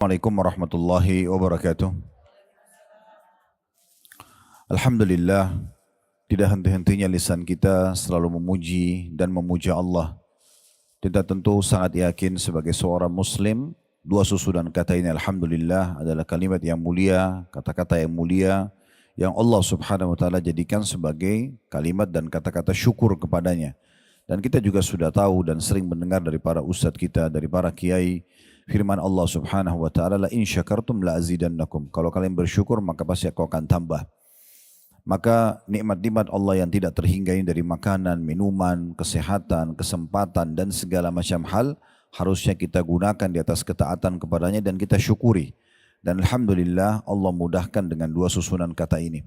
Assalamualaikum warahmatullahi wabarakatuh. Alhamdulillah, tidak henti-hentinya lisan kita selalu memuji dan memuja Allah. Kita tentu sangat yakin sebagai seorang muslim, dua susunan kata ini Alhamdulillah adalah kalimat yang mulia, kata-kata yang mulia, yang Allah subhanahu wa ta'ala jadikan sebagai kalimat dan kata-kata syukur kepadanya. Dan kita juga sudah tahu dan sering mendengar dari para ustadz kita, dari para kiai, firman Allah subhanahu wa ta'ala, la in syakartum la azidannakum. Kalau kalian bersyukur maka pasti aku akan tambah. Maka nikmat-nikmat Allah yang tidak terhinggai dari makanan, minuman, kesehatan, kesempatan dan segala macam hal harusnya kita gunakan di atas ketaatan kepadanya dan kita syukuri. Dan Alhamdulillah Allah mudahkan dengan dua susunan kata ini.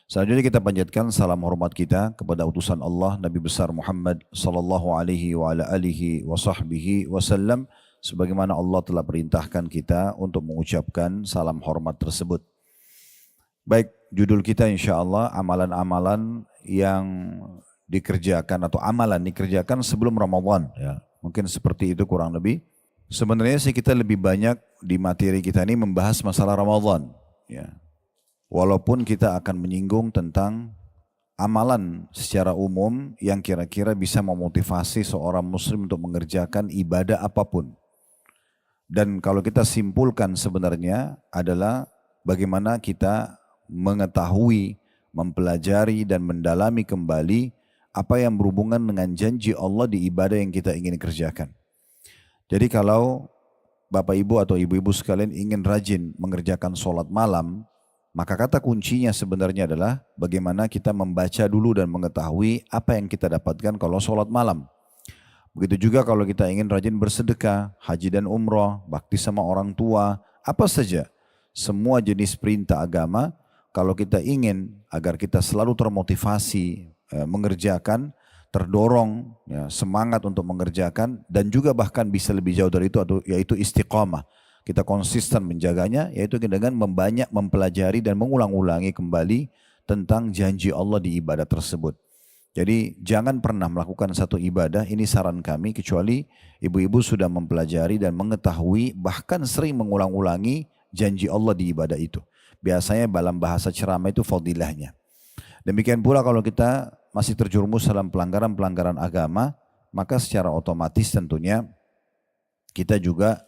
Selanjutnya kita panjatkan salam hormat kita kepada utusan Allah Nabi besar Muhammad sallallahu alaihi wa ala alihi wa sahbihi wasallam sebagaimana Allah telah perintahkan kita untuk mengucapkan salam hormat tersebut. Baik, judul kita insyaAllah amalan-amalan yang dikerjakan atau amalan dikerjakan sebelum Ramadan. Ya. Mungkin seperti itu kurang lebih. Sebenarnya sih kita lebih banyak di materi kita ini membahas masalah Ramadan. Ya. Walaupun kita akan menyinggung tentang amalan secara umum yang kira-kira bisa memotivasi seorang muslim untuk mengerjakan ibadah apapun. Dan kalau kita simpulkan sebenarnya adalah bagaimana kita mengetahui, mempelajari dan mendalami kembali apa yang berhubungan dengan janji Allah di ibadah yang kita ingin kerjakan. Jadi kalau Bapak Ibu atau Ibu-Ibu sekalian ingin rajin mengerjakan sholat malam, maka kata kuncinya sebenarnya adalah bagaimana kita membaca dulu dan mengetahui apa yang kita dapatkan kalau sholat malam. Begitu juga kalau kita ingin rajin bersedekah, haji dan umroh, bakti sama orang tua, apa saja. Semua jenis perintah agama, kalau kita ingin agar kita selalu termotivasi mengerjakan, terdorong ya, semangat untuk mengerjakan, dan juga bahkan bisa lebih jauh dari itu yaitu istiqamah. Kita konsisten menjaganya, yaitu dengan membanyak mempelajari dan mengulang-ulangi kembali tentang janji Allah di ibadah tersebut. Jadi jangan pernah melakukan satu ibadah, ini saran kami, kecuali ibu-ibu sudah mempelajari dan mengetahui, bahkan sering mengulang-ulangi janji Allah di ibadah itu. Biasanya dalam bahasa ceramah itu fadilahnya. Demikian pula kalau kita masih terjerumus dalam pelanggaran-pelanggaran agama, maka secara otomatis tentunya kita juga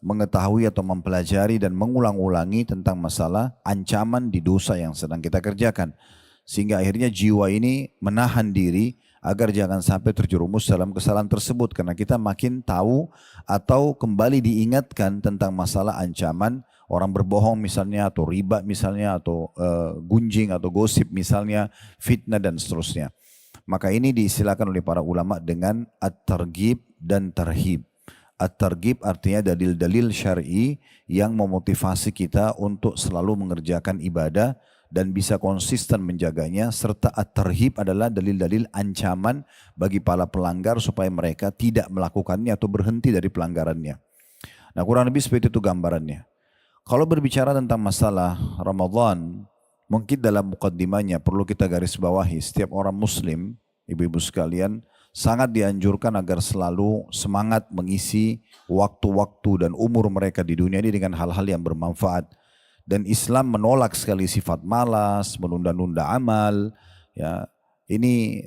mengetahui atau mempelajari dan mengulang-ulangi tentang masalah ancaman di dosa yang sedang kita kerjakan. Sehingga akhirnya jiwa ini menahan diri agar jangan sampai terjerumus dalam kesalahan tersebut. Karena kita makin tahu atau kembali diingatkan tentang masalah ancaman orang berbohong misalnya, atau riba misalnya, atau gunjing atau gosip misalnya, fitnah dan seterusnya. Maka ini diistilahkan oleh para ulama dengan at-targhib dan tarhib. At-targhib artinya dalil-dalil syar'i yang memotivasi kita untuk selalu mengerjakan ibadah dan bisa konsisten menjaganya, serta at-tarhib adalah dalil-dalil ancaman bagi para pelanggar supaya mereka tidak melakukannya atau berhenti dari pelanggarannya. Nah, kurang lebih seperti itu gambarannya. Kalau berbicara tentang masalah Ramadan, mungkin dalam mukaddimahnya perlu kita garis bawahi, setiap orang muslim, ibu-ibu sekalian, sangat dianjurkan agar selalu semangat mengisi waktu-waktu dan umur mereka di dunia ini dengan hal-hal yang bermanfaat. Dan Islam menolak sekali sifat malas, menunda-nunda amal. Ya, ini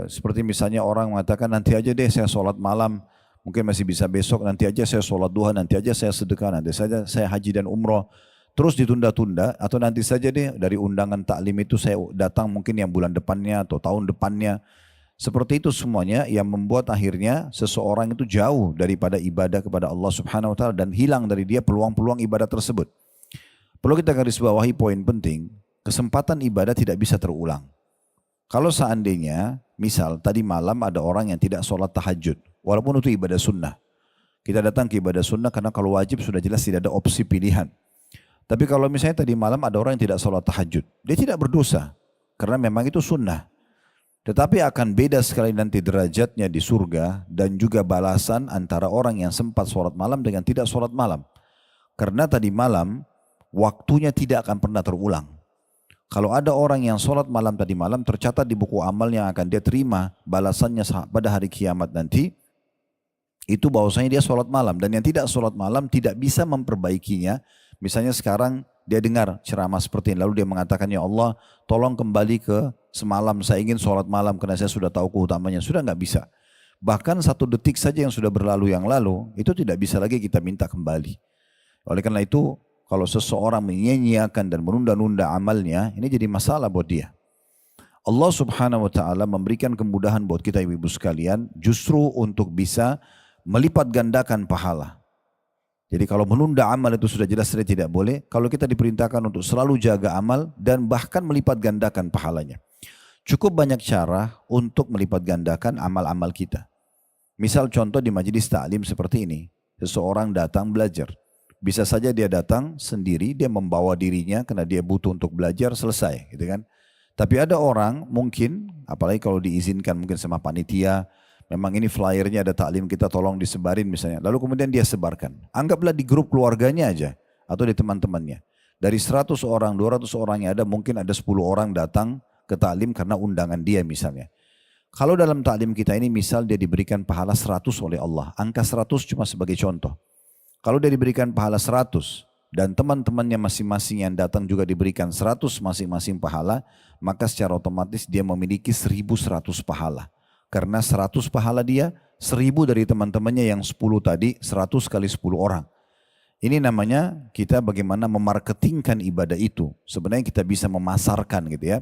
seperti misalnya orang mengatakan nanti aja deh saya sholat malam, mungkin masih bisa besok, nanti aja saya sholat duha, nanti aja saya sedekah, nanti saja saya haji dan umroh. Terus ditunda-tunda, atau nanti saja deh dari undangan taklim itu saya datang mungkin yang bulan depannya atau tahun depannya. Seperti itu semuanya yang membuat akhirnya seseorang itu jauh daripada ibadah kepada Allah subhanahu wa ta'ala dan hilang dari dia peluang-peluang ibadah tersebut. Perlu kita garis bawahi poin penting, kesempatan ibadah tidak bisa terulang. Kalau seandainya, misal tadi malam ada orang yang tidak sholat tahajud, walaupun itu ibadah sunnah. Kita datang ke ibadah sunnah karena kalau wajib sudah jelas tidak ada opsi pilihan. Tapi kalau misalnya tadi malam ada orang yang tidak sholat tahajud, dia tidak berdosa, karena memang itu sunnah. Tetapi akan beda sekali nanti derajatnya di surga dan juga balasan antara orang yang sempat sholat malam dengan tidak sholat malam. Karena tadi malam, waktunya tidak akan pernah terulang. Kalau ada orang yang sholat malam tadi malam, tercatat di buku amal yang akan dia terima balasannya pada hari kiamat nanti, itu bahwasanya dia sholat malam. Dan yang tidak sholat malam tidak bisa memperbaikinya. Misalnya sekarang dia dengar ceramah seperti ini, lalu dia mengatakan, ya Allah tolong kembali ke semalam, saya ingin sholat malam karena saya sudah tahu keutamanya. Sudah nggak bisa. Bahkan 1 detik saja yang sudah berlalu yang lalu, itu tidak bisa lagi kita minta kembali. Oleh karena itu, kalau seseorang menyia-nyiakan dan menunda-nunda amalnya, ini jadi masalah buat dia. Allah subhanahu wa ta'ala memberikan kemudahan buat kita ibu-ibu sekalian, justru untuk bisa melipat gandakan pahala. Jadi kalau menunda amal itu sudah jelas tidak boleh. Kalau kita diperintahkan untuk selalu jaga amal dan bahkan melipat gandakan pahalanya. Cukup banyak cara untuk melipat gandakan amal-amal kita. Misal contoh di majelis ta'lim seperti ini. Seseorang datang belajar. Bisa saja dia datang sendiri, dia membawa dirinya karena dia butuh untuk belajar, selesai gitu kan. Tapi ada orang mungkin, apalagi kalau diizinkan mungkin sama panitia, memang ini flyernya ada taklim kita tolong disebarin misalnya. Lalu kemudian dia sebarkan. Anggaplah di grup keluarganya aja atau di teman-temannya. Dari 100 orang, 200 orang yang ada mungkin ada 10 orang datang ke taklim karena undangan dia misalnya. Kalau dalam taklim kita ini misal dia diberikan pahala 100 oleh Allah. Angka 100 cuma sebagai contoh. Kalau dia diberikan pahala 100 dan teman-temannya masing-masing yang datang juga diberikan 100 masing-masing pahala, maka secara otomatis dia memiliki 1100 pahala. Karena 100 pahala dia, 1000 dari teman-temannya yang 10 tadi, 100 kali 10 orang. Ini namanya kita bagaimana memarketingkan ibadah itu. Sebenarnya kita bisa memasarkan gitu ya.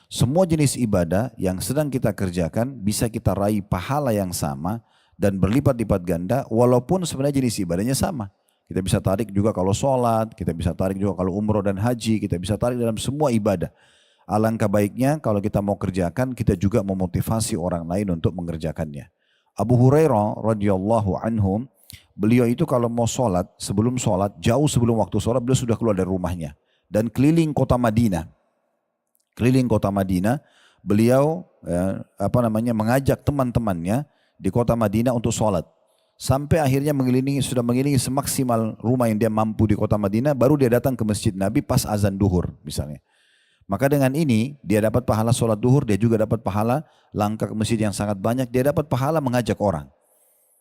Semua jenis ibadah yang sedang kita kerjakan bisa kita raih pahala yang sama dan berlipat-lipat ganda walaupun sebenarnya jenis ibadahnya sama. Kita bisa tarik juga kalau sholat, kita bisa tarik juga kalau umroh dan haji, kita bisa tarik dalam semua ibadah. Alangkah baiknya kalau kita mau kerjakan, kita juga memotivasi orang lain untuk mengerjakannya. Abu Hurairah radhiyallahu anhu, beliau itu kalau mau sholat, sebelum sholat, jauh sebelum waktu sholat, beliau sudah keluar dari rumahnya. Dan keliling kota Madinah. Keliling kota Madinah, beliau mengajak teman-temannya di kota Madinah untuk sholat. Sampai akhirnya sudah mengelilingi semaksimal rumah yang dia mampu di kota Madinah, baru dia datang ke Masjid Nabi pas azan duhur misalnya. Maka dengan ini dia dapat pahala sholat duhur, dia juga dapat pahala langkah ke masjid yang sangat banyak, dia dapat pahala mengajak orang.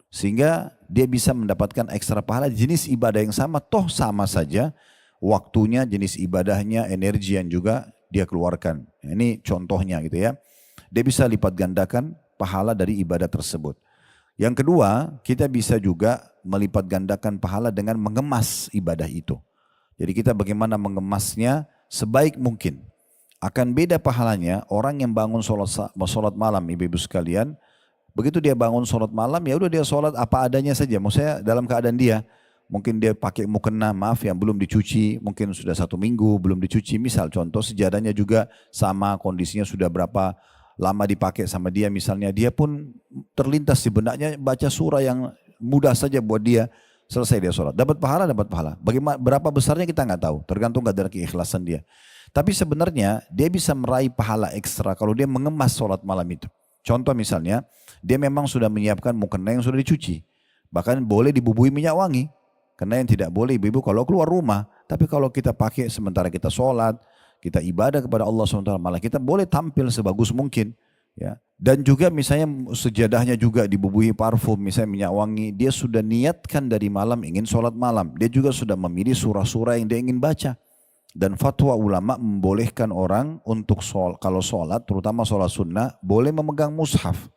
Sehingga dia bisa mendapatkan ekstra pahala jenis ibadah yang sama, toh sama saja waktunya, jenis ibadahnya, energi yang juga dia keluarkan. Ini contohnya gitu ya. Dia bisa lipat gandakan pahala dari ibadah tersebut. Yang kedua, kita bisa juga melipat gandakan pahala dengan mengemas ibadah itu. Jadi kita bagaimana mengemasnya sebaik mungkin. Akan beda pahalanya orang yang bangun sholat malam, ibu-ibu sekalian. Begitu dia bangun sholat malam, ya udah dia sholat apa adanya saja. Maksudnya dalam keadaan dia, mungkin dia pakai mukena, maaf yang belum dicuci, mungkin sudah 1 minggu belum dicuci. Misal contoh sejadahnya juga sama, kondisinya sudah berapa lama dipakai sama dia misalnya. Dia pun terlintas di benaknya baca surah yang mudah saja buat dia. Selesai dia sholat. Dapat pahala, dapat pahala. Bagaimana, berapa besarnya kita nggak tahu. Tergantung kadar keikhlasan dia. Tapi sebenarnya dia bisa meraih pahala ekstra kalau dia mengemas sholat malam itu. Contoh misalnya, dia memang sudah menyiapkan mukena yang sudah dicuci. Bahkan boleh dibubuhi minyak wangi. Karena yang tidak boleh ibu-ibu kalau keluar rumah. Tapi kalau kita pakai sementara kita sholat, kita ibadah kepada Allah SWT, malah kita boleh tampil sebagus mungkin. Ya. Dan juga misalnya sejadahnya juga dibubuhi parfum, misalnya minyak wangi. Dia sudah niatkan dari malam ingin sholat malam. Dia juga sudah memilih surah-surah yang dia ingin baca. Dan fatwa ulama membolehkan orang untuk kalau sholat, terutama sholat sunnah, boleh memegang mushaf.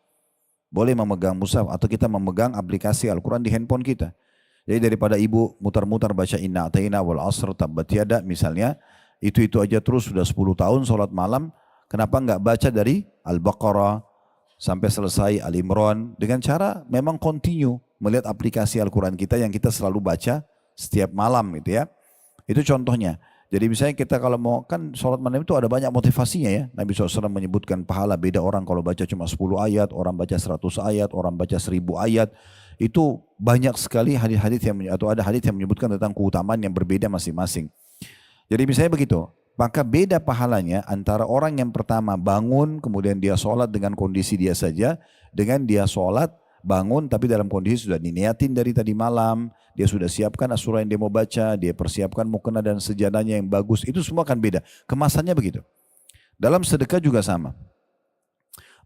Boleh memegang mushaf atau kita memegang aplikasi Al-Quran di handphone kita. Jadi daripada ibu mutar-mutar baca inna atayna wal asr tabbat yada misalnya, itu aja terus sudah 10 tahun sholat malam, kenapa enggak baca dari Al-Baqarah sampai selesai Al-Imran dengan cara memang continue melihat aplikasi Al-Quran kita yang kita selalu baca setiap malam gitu ya. Itu contohnya. Jadi misalnya kita kalau mau, kan sholat malam itu ada banyak motivasinya ya. Nabi SAW menyebutkan pahala, beda orang kalau baca cuma 10 ayat, orang baca 100 ayat, orang baca 1000 ayat. Itu banyak sekali hadis-hadis atau ada hadis yang menyebutkan tentang keutamaan yang berbeda masing-masing. Jadi misalnya begitu, maka beda pahalanya antara orang yang pertama bangun kemudian dia sholat dengan kondisi dia saja, dengan dia sholat bangun tapi dalam kondisi sudah diniatin dari tadi malam, dia sudah siapkan surah yang dia mau baca, dia persiapkan mukena dan sejadahnya yang bagus, itu semua akan beda. Kemasannya begitu. Dalam sedekah juga sama.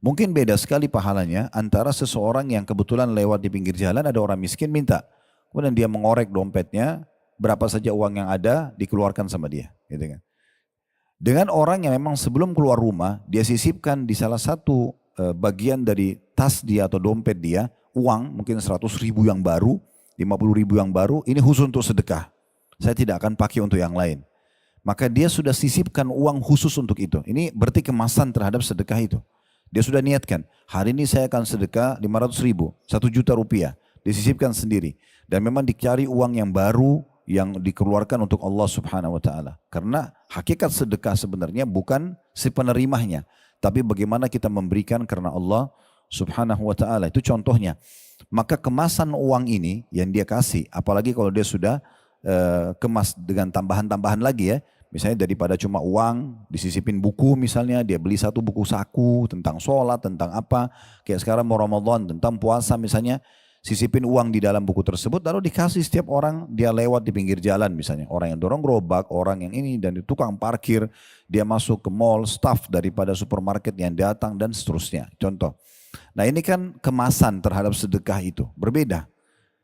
Mungkin beda sekali pahalanya antara seseorang yang kebetulan lewat di pinggir jalan, ada orang miskin minta. Kemudian dia mengorek dompetnya, berapa saja uang yang ada dikeluarkan sama dia. Gitu kan. Dengan orang yang memang sebelum keluar rumah, dia sisipkan di salah satu bagian dari tas dia atau dompet dia, uang mungkin 100.000 yang baru, 50.000 yang baru, ini khusus untuk sedekah. Saya tidak akan pakai untuk yang lain. Maka dia sudah sisipkan uang khusus untuk itu. Ini berarti kemasan terhadap sedekah itu. Dia sudah niatkan, hari ini saya akan sedekah 500.000, 1 juta rupiah. Disisipkan sendiri. Dan memang dicari uang yang baru yang dikeluarkan untuk Allah Subhanahu wa taala. Karena hakikat sedekah sebenarnya bukan si penerimanya, tapi bagaimana kita memberikan karena Allah Subhanahu wa taala. Itu contohnya. Maka kemasan uang ini yang dia kasih, apalagi kalau dia sudah kemas dengan tambahan-tambahan lagi ya. Misalnya daripada cuma uang, disisipin buku misalnya, dia beli satu buku saku tentang sholat, tentang apa. Kayak sekarang mau Ramadan, tentang puasa misalnya. Sisipin uang di dalam buku tersebut, lalu dikasih setiap orang dia lewat di pinggir jalan misalnya. Orang yang dorong gerobak, orang yang ini, dan tukang parkir, dia masuk ke mall, staff daripada supermarket yang datang dan seterusnya. Contoh. Nah ini kan kemasan terhadap sedekah itu, berbeda.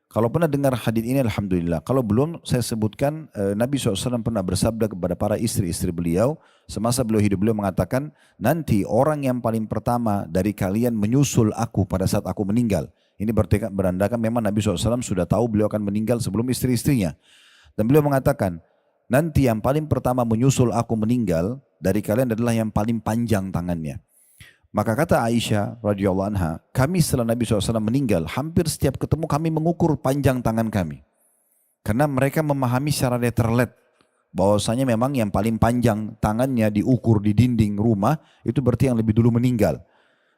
Kalau pernah dengar hadis ini alhamdulillah. Kalau belum saya sebutkan Nabi SAW pernah bersabda kepada para istri-istri beliau. Semasa beliau hidup beliau mengatakan, nanti orang yang paling pertama dari kalian menyusul aku pada saat aku meninggal. Ini berandakan memang Nabi SAW sudah tahu beliau akan meninggal sebelum istri-istrinya. Dan beliau mengatakan, nanti yang paling pertama menyusul aku meninggal dari kalian adalah yang paling panjang tangannya. Maka kata Aisyah radhiyallahu anha, kami setelah Nabi SAW meninggal, hampir setiap ketemu kami mengukur panjang tangan kami. Karena mereka memahami secara letterlet, bahwasanya memang yang paling panjang tangannya diukur di dinding rumah, itu berarti yang lebih dulu meninggal.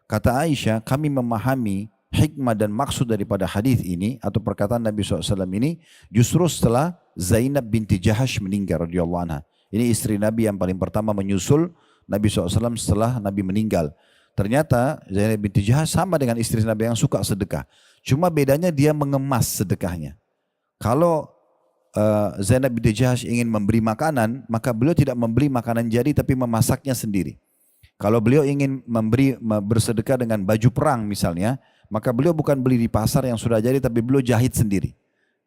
Kata Aisyah, kami memahami hikmah dan maksud daripada hadis ini, atau perkataan Nabi SAW ini, justru setelah Zainab binti Jahash meninggal radhiyallahu anha. Ini istri Nabi yang paling pertama menyusul Nabi SAW setelah Nabi meninggal. Ternyata Zainab binti Jahash sama dengan istri Nabi yang suka sedekah. Cuma bedanya dia mengemas sedekahnya. Kalau Zainab binti Jahash ingin memberi makanan, maka beliau tidak membeli makanan jadi tapi memasaknya sendiri. Kalau beliau ingin bersedekah dengan baju perang misalnya, maka beliau bukan beli di pasar yang sudah jadi tapi beliau jahit sendiri.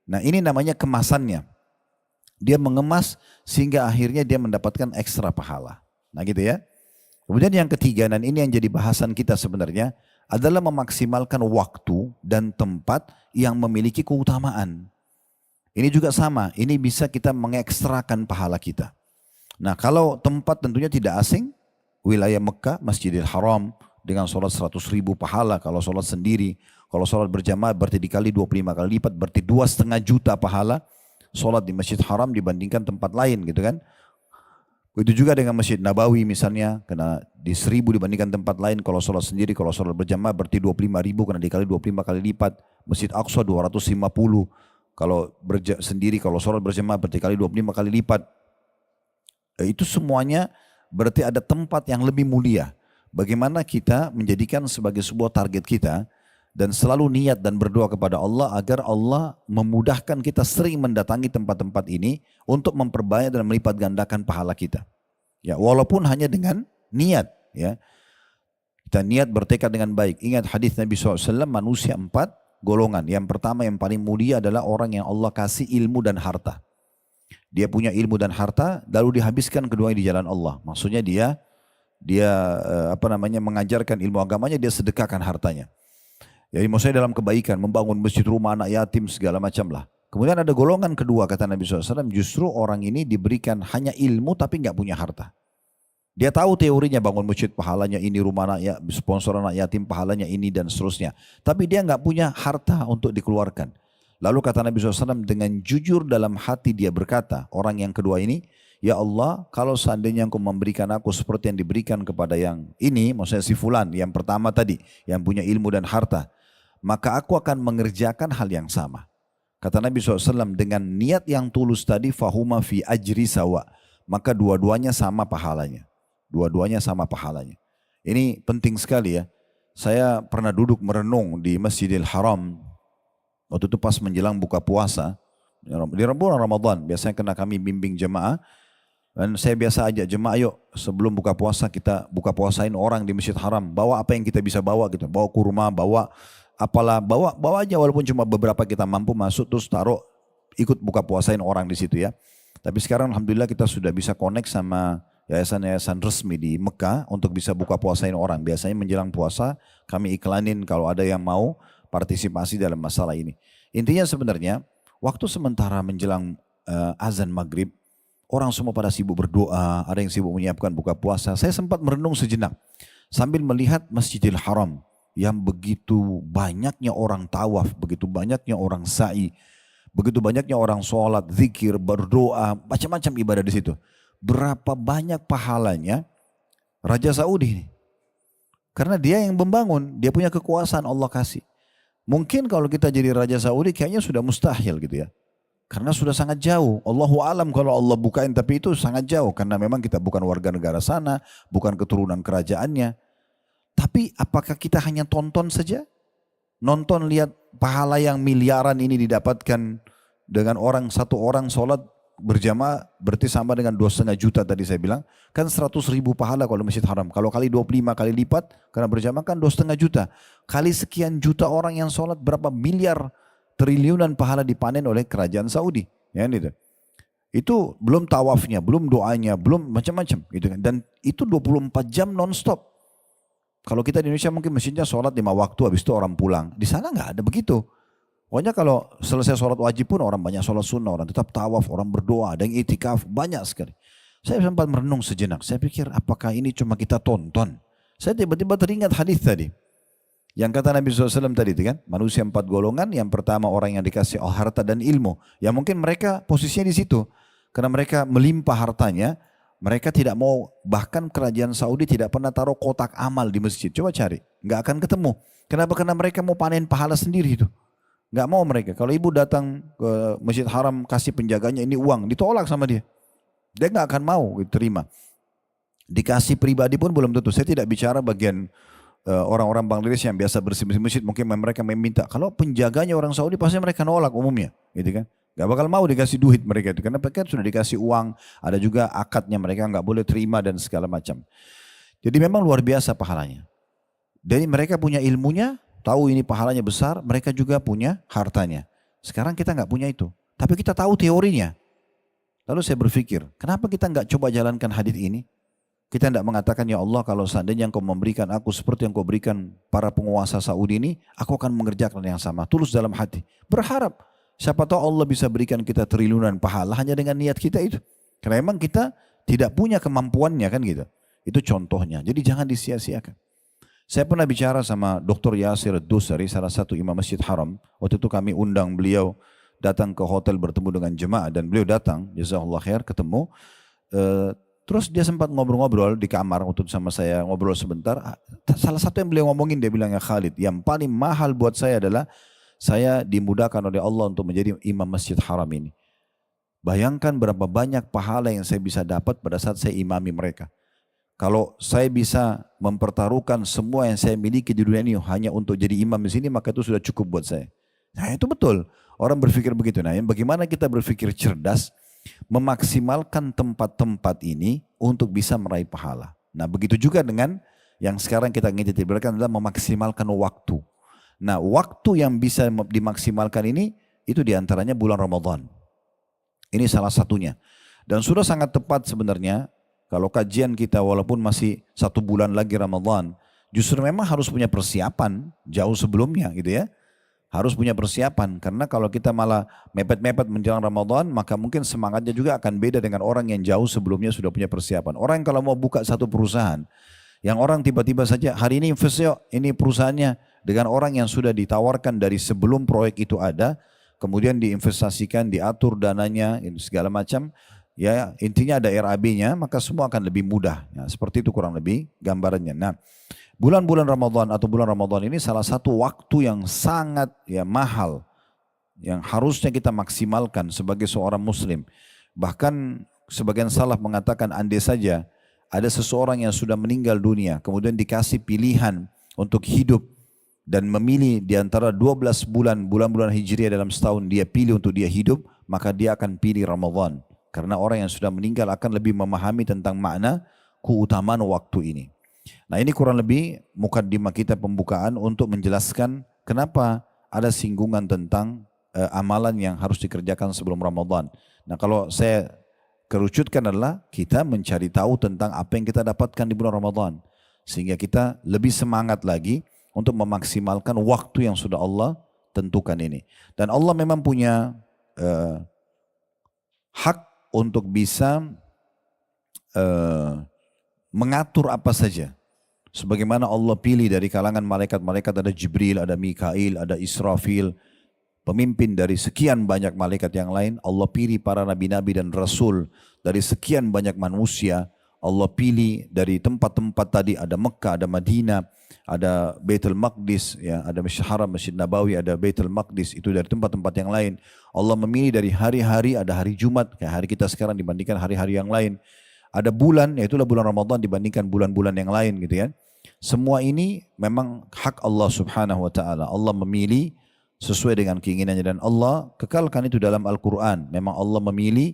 Nah ini namanya kemasannya. Dia mengemas sehingga akhirnya dia mendapatkan ekstra pahala. Nah gitu ya. Kemudian yang ketiga, dan ini yang jadi bahasan kita sebenarnya, adalah memaksimalkan waktu dan tempat yang memiliki keutamaan. Ini juga sama, ini bisa kita mengekstrakan pahala kita. Nah kalau tempat tentunya tidak asing, wilayah Mekah, Masjidil Haram, dengan sholat 100.000 pahala kalau sholat sendiri. Kalau sholat berjamaah berarti dikali 25 kali lipat, berarti 2,5 juta pahala sholat di Masjid Haram dibandingkan tempat lain gitu kan. Itu juga dengan Masjid Nabawi misalnya, karena di 1.000 dibandingkan tempat lain kalau sholat sendiri, kalau sholat berjamaah berarti 25.000 karena dikali 25 kali lipat. Masjid Aqsa 250, kalau sendiri kalau sholat berjamaah berarti kali 25 kali lipat. Itu semuanya berarti ada tempat yang lebih mulia. Bagaimana kita menjadikan sebagai sebuah target kita dan selalu niat dan berdoa kepada Allah agar Allah memudahkan kita sering mendatangi tempat-tempat ini untuk memperbanyak dan melipat gandakan pahala kita. Ya, walaupun hanya dengan niat, ya. Kita niat bertekad dengan baik. Ingat hadis Nabi SAW, manusia 4 golongan. Yang pertama yang paling mulia adalah orang yang Allah kasih ilmu dan harta. Dia punya ilmu dan harta lalu dihabiskan keduanya di jalan Allah. Maksudnya dia mengajarkan ilmu agamanya, dia sedekahkan hartanya. Jadi maksudnya dalam kebaikan, membangun masjid, rumah anak yatim, segala macam lah. Kemudian ada golongan kedua kata Nabi SAW, justru orang ini diberikan hanya ilmu tapi nggak punya harta. Dia tahu teorinya, bangun masjid pahalanya ini, rumah anak yatim, sponsor anak yatim pahalanya ini dan seterusnya. Tapi dia nggak punya harta untuk dikeluarkan. Lalu kata Nabi SAW dengan jujur dalam hati dia berkata, orang yang kedua ini, ya Allah, kalau seandainya Engkau memberikan aku seperti yang diberikan kepada yang ini, maksudnya si fulan, yang pertama tadi, yang punya ilmu dan harta, maka aku akan mengerjakan hal yang sama. Kata Nabi SAW, dengan niat yang tulus tadi, fahuma fi ajri sawa, maka dua-duanya sama pahalanya. Dua-duanya sama pahalanya. Ini penting sekali ya. Saya pernah duduk merenung di Masjidil Haram, waktu itu pas menjelang buka puasa, di bulan Ramadan, biasanya kena kami bimbing jemaah, Dan saya biasa ajak jemaah, yuk sebelum buka puasa kita buka puasain orang di Masjid Haram. Bawa apa yang kita bisa bawa gitu. Bawa kurma, bawa apalah, bawa aja walaupun cuma beberapa kita mampu masuk terus taruh ikut buka puasain orang di situ ya. Tapi sekarang alhamdulillah kita sudah bisa connect sama yayasan-yayasan resmi di Mekah untuk bisa buka puasain orang. Biasanya menjelang puasa kami iklanin kalau ada yang mau partisipasi dalam masalah ini. Intinya sebenarnya waktu sementara menjelang azan maghrib, orang semua pada sibuk berdoa, ada yang sibuk menyiapkan buka puasa. Saya sempat merenung sejenak sambil melihat Masjidil Haram yang begitu banyaknya orang tawaf, begitu banyaknya orang sa'i, begitu banyaknya orang sholat, zikir, berdoa, macam-macam ibadah di situ. Berapa banyak pahalanya Raja Saudi ini. Karena dia yang membangun, dia punya kekuasaan Allah kasih. Mungkin kalau kita jadi Raja Saudi kayaknya sudah mustahil gitu ya. Karena sudah sangat jauh. Allahu alam kalau Allah bukain, tapi itu sangat jauh. Karena memang kita bukan warga negara sana, bukan keturunan kerajaannya. Tapi apakah kita hanya tonton saja? Nonton lihat pahala yang miliaran ini didapatkan dengan satu orang sholat berjamaah berarti sama dengan 2,5 juta tadi saya bilang. Kan 100.000 pahala kalau Masjid Haram. Kalau kali 25 kali lipat karena berjamaah kan 2,5 juta. Kali sekian juta orang yang sholat berapa miliar triliunan pahala dipanen oleh kerajaan Saudi, ya gitu. Itu belum tawafnya, belum doanya, belum macam-macam gitu kan. Dan itu 24 jam non-stop. Kalau kita di Indonesia mungkin masjidnya sholat 5 waktu habis itu orang pulang. Di sana nggak ada begitu. Pokoknya kalau selesai sholat wajib pun orang banyak sholat sunnah, orang tetap tawaf, orang berdoa, ada yang itikaf, banyak sekali. Saya sempat merenung sejenak, saya pikir apakah ini cuma kita tonton. Saya tiba-tiba teringat hadis tadi. Yang kata Nabi SAW tadi itu kan, manusia 4 golongan, yang pertama orang yang dikasih harta dan ilmu. Ya mungkin mereka posisinya di situ. Karena mereka melimpah hartanya, mereka tidak mau, bahkan kerajaan Saudi tidak pernah taruh kotak amal di masjid. Coba cari, nggak akan ketemu. Kenapa? Karena mereka mau panen pahala sendiri itu. Nggak mau mereka. Kalau ibu datang ke Masjid Haram kasih penjaganya ini uang, ditolak sama dia. Dia nggak akan mau terima. Dikasih pribadi pun belum tentu. Saya tidak bicara bagian orang-orang Bangladesh yang biasa bersih-bersih masjid, mungkin mereka meminta. Kalau penjaganya orang Saudi pasti mereka nolak umumnya, gitu kan? Gak bakal mau dikasih duit mereka itu, karena mereka sudah dikasih uang, ada juga akadnya mereka nggak boleh terima dan segala macam. Jadi memang luar biasa pahalanya. Jadi mereka punya ilmunya, tahu ini pahalanya besar, mereka juga punya hartanya. Sekarang kita nggak punya itu, tapi kita tahu teorinya. Lalu saya berpikir, kenapa kita nggak coba jalankan hadis ini? Kita tidak mengatakan, ya Allah kalau seandainya engkau memberikan aku seperti yang kau berikan para penguasa Saudi ini, aku akan mengerjakan yang sama. Tulus dalam hati. Berharap. Siapa tahu Allah bisa berikan kita triliunan pahala hanya dengan niat kita itu. Karena memang kita tidak punya kemampuannya kan gitu. Itu contohnya. Jadi jangan disia-siakan. Saya pernah bicara sama Dr. Yasir Dusari, salah satu imam Masjid Haram. Waktu itu kami undang beliau datang ke hotel bertemu dengan jemaah. Dan beliau datang, jazakallah khair, ketemu. Terus dia sempat ngobrol-ngobrol di kamar untuk sama saya ngobrol sebentar. Salah satu yang beliau ngomongin, dia bilang, ya Khalid, yang paling mahal buat saya adalah saya dimudahkan oleh Allah untuk menjadi imam Masjid Haram ini. Bayangkan berapa banyak pahala yang saya bisa dapat pada saat saya imami mereka. Kalau saya bisa mempertaruhkan semua yang saya miliki di dunia ini hanya untuk jadi imam di sini, maka itu sudah cukup buat saya. Nah itu betul. Orang berpikir begitu. Nah bagaimana kita berpikir cerdas, memaksimalkan tempat-tempat ini untuk bisa meraih pahala. Nah begitu juga dengan yang sekarang kita ingin titikkan adalah memaksimalkan waktu. Nah waktu yang bisa dimaksimalkan ini itu diantaranya bulan Ramadan. Ini salah satunya. Dan sudah sangat tepat sebenarnya kalau kajian kita walaupun masih 1 bulan lagi Ramadan, justru memang harus punya persiapan jauh sebelumnya gitu ya. Harus punya persiapan, karena kalau kita malah mepet-mepet menjelang Ramadan, maka mungkin semangatnya juga akan beda dengan orang yang jauh sebelumnya sudah punya persiapan. Orang yang kalau mau buka satu perusahaan, yang orang tiba-tiba saja, hari ini invest yuk, ini perusahaannya, dengan orang yang sudah ditawarkan dari sebelum proyek itu ada, kemudian diinvestasikan, diatur dananya, segala macam, ya intinya ada RAB-nya, maka semua akan lebih mudah. Ya, seperti itu kurang lebih gambarannya. Nah, bulan-bulan Ramadan atau bulan Ramadan ini salah satu waktu yang sangat ya mahal yang harusnya kita maksimalkan sebagai seorang muslim. Bahkan sebagian salaf mengatakan andai saja ada seseorang yang sudah meninggal dunia kemudian dikasih pilihan untuk hidup dan memilih di antara 12 bulan-bulan Hijriah dalam setahun dia pilih untuk dia hidup, maka dia akan pilih Ramadan. Karena orang yang sudah meninggal akan lebih memahami tentang makna keutamaan waktu ini. Nah ini kurang lebih mukaddimah kita pembukaan untuk menjelaskan kenapa ada singgungan tentang amalan yang harus dikerjakan sebelum Ramadan. Nah kalau saya kerucutkan adalah kita mencari tahu tentang apa yang kita dapatkan di bulan Ramadan. Sehingga kita lebih semangat lagi untuk memaksimalkan waktu yang sudah Allah tentukan ini. Dan Allah memang punya hak untuk bisa mengatur apa saja. Sebagaimana Allah pilih dari kalangan malaikat-malaikat ada Jibril, ada Mikail, ada Israfil, pemimpin dari sekian banyak malaikat yang lain. Allah pilih para nabi-nabi dan rasul dari sekian banyak manusia. Allah pilih dari tempat-tempat tadi, ada Mekah, ada Madinah, ada Baitul Maqdis, ya, ada Masjid Haram, Masjid Nabawi, ada Baitul Maqdis, itu dari tempat-tempat yang lain. Allah memilih dari hari-hari, ada hari Jumat, kayak hari kita sekarang dibandingkan hari-hari yang lain. Ada bulan, yaitulah bulan Ramadan dibandingkan bulan-bulan yang lain gitu ya. Semua ini memang hak Allah Subhanahu wa taala. Allah memilih sesuai dengan keinginannya dan Allah kekalkan itu dalam Al-Qur'an. Memang Allah memilih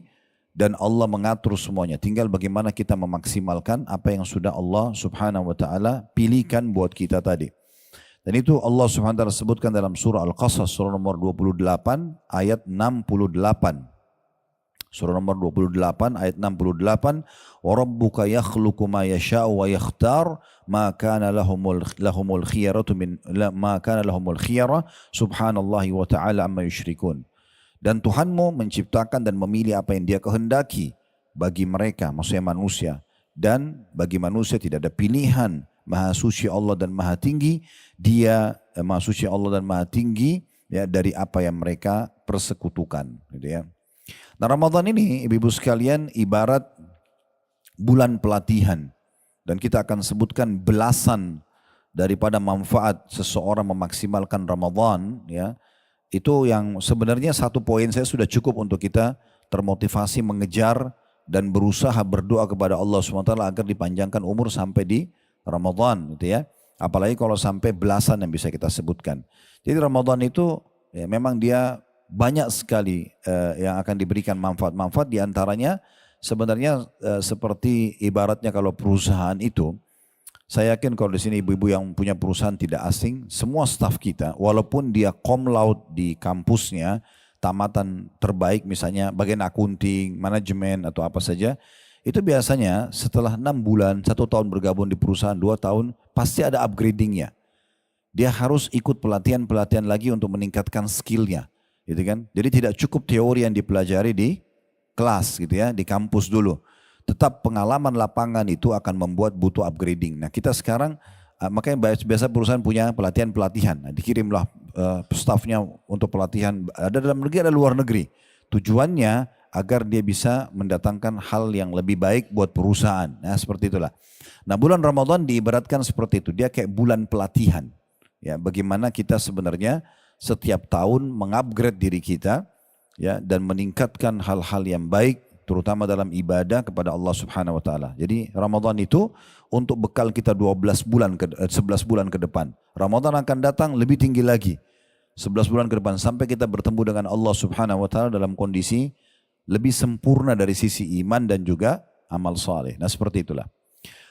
dan Allah mengatur semuanya. Tinggal bagaimana kita memaksimalkan apa yang sudah Allah Subhanahu wa taala pilihkan buat kita tadi. Dan itu Allah Subhanahu wa taala sebutkan dalam surah Al-Qasas surah nomor 28 ayat 68. Surah nomor 28 ayat 68, wa rabbuka yakhluqu ma yasha'u wa yakhtar ma kana lahumul khiyaratu min ma kana lahumul khiyara subhanallahi wa ta'ala amma yusyrikun. Dan Tuhanmu menciptakan dan memilih apa yang Dia kehendaki bagi mereka, maksudnya manusia. Dan bagi manusia tidak ada pilihan. Maha suci Allah dan maha tinggi. Dia maha suci Allah dan maha tinggi ya dari apa yang mereka persekutukan. Gitu ya. Nah Ramadan ini ibu-ibu sekalian ibarat bulan pelatihan. Dan kita akan sebutkan belasan daripada manfaat seseorang memaksimalkan Ramadan ya. Itu yang sebenarnya satu poin saya sudah cukup untuk kita termotivasi mengejar dan berusaha berdoa kepada Allah SWT agar dipanjangkan umur sampai di Ramadan gitu ya. Apalagi kalau sampai belasan yang bisa kita sebutkan. Jadi Ramadan itu ya, memang dia banyak sekali yang akan diberikan manfaat-manfaat, diantaranya sebenarnya seperti ibaratnya kalau perusahaan itu, saya yakin kalau di sini ibu-ibu yang punya perusahaan tidak asing, semua staf kita, walaupun dia cum laude di kampusnya, tamatan terbaik misalnya bagian akunting, manajemen atau apa saja, itu biasanya setelah 6 bulan, 1 tahun bergabung di perusahaan, 2 tahun, pasti ada upgradingnya. Dia harus ikut pelatihan-pelatihan lagi untuk meningkatkan skillnya, gitu kan? Jadi tidak cukup teori yang dipelajari di kelas, gitu ya, di kampus dulu. Tetap pengalaman lapangan itu akan membuat butuh upgrading. Nah kita sekarang makanya biasa perusahaan punya pelatihan-pelatihan. Nah, dikirimlah stafnya untuk pelatihan. Ada dalam negeri, ada luar negeri. Tujuannya agar dia bisa mendatangkan hal yang lebih baik buat perusahaan. Nah seperti itulah. Nah bulan Ramadan diibaratkan seperti itu. Dia kayak bulan pelatihan. Ya, bagaimana kita sebenarnya setiap tahun mengupgrade diri kita ya, dan meningkatkan hal-hal yang baik, terutama dalam ibadah kepada Allah Subhanahu wa taala. Jadi Ramadan itu untuk bekal kita 11 bulan ke depan. Ramadan akan datang lebih tinggi lagi. 11 bulan ke depan sampai kita bertemu dengan Allah Subhanahu wa taala dalam kondisi lebih sempurna dari sisi iman dan juga amal saleh. Nah, seperti itulah.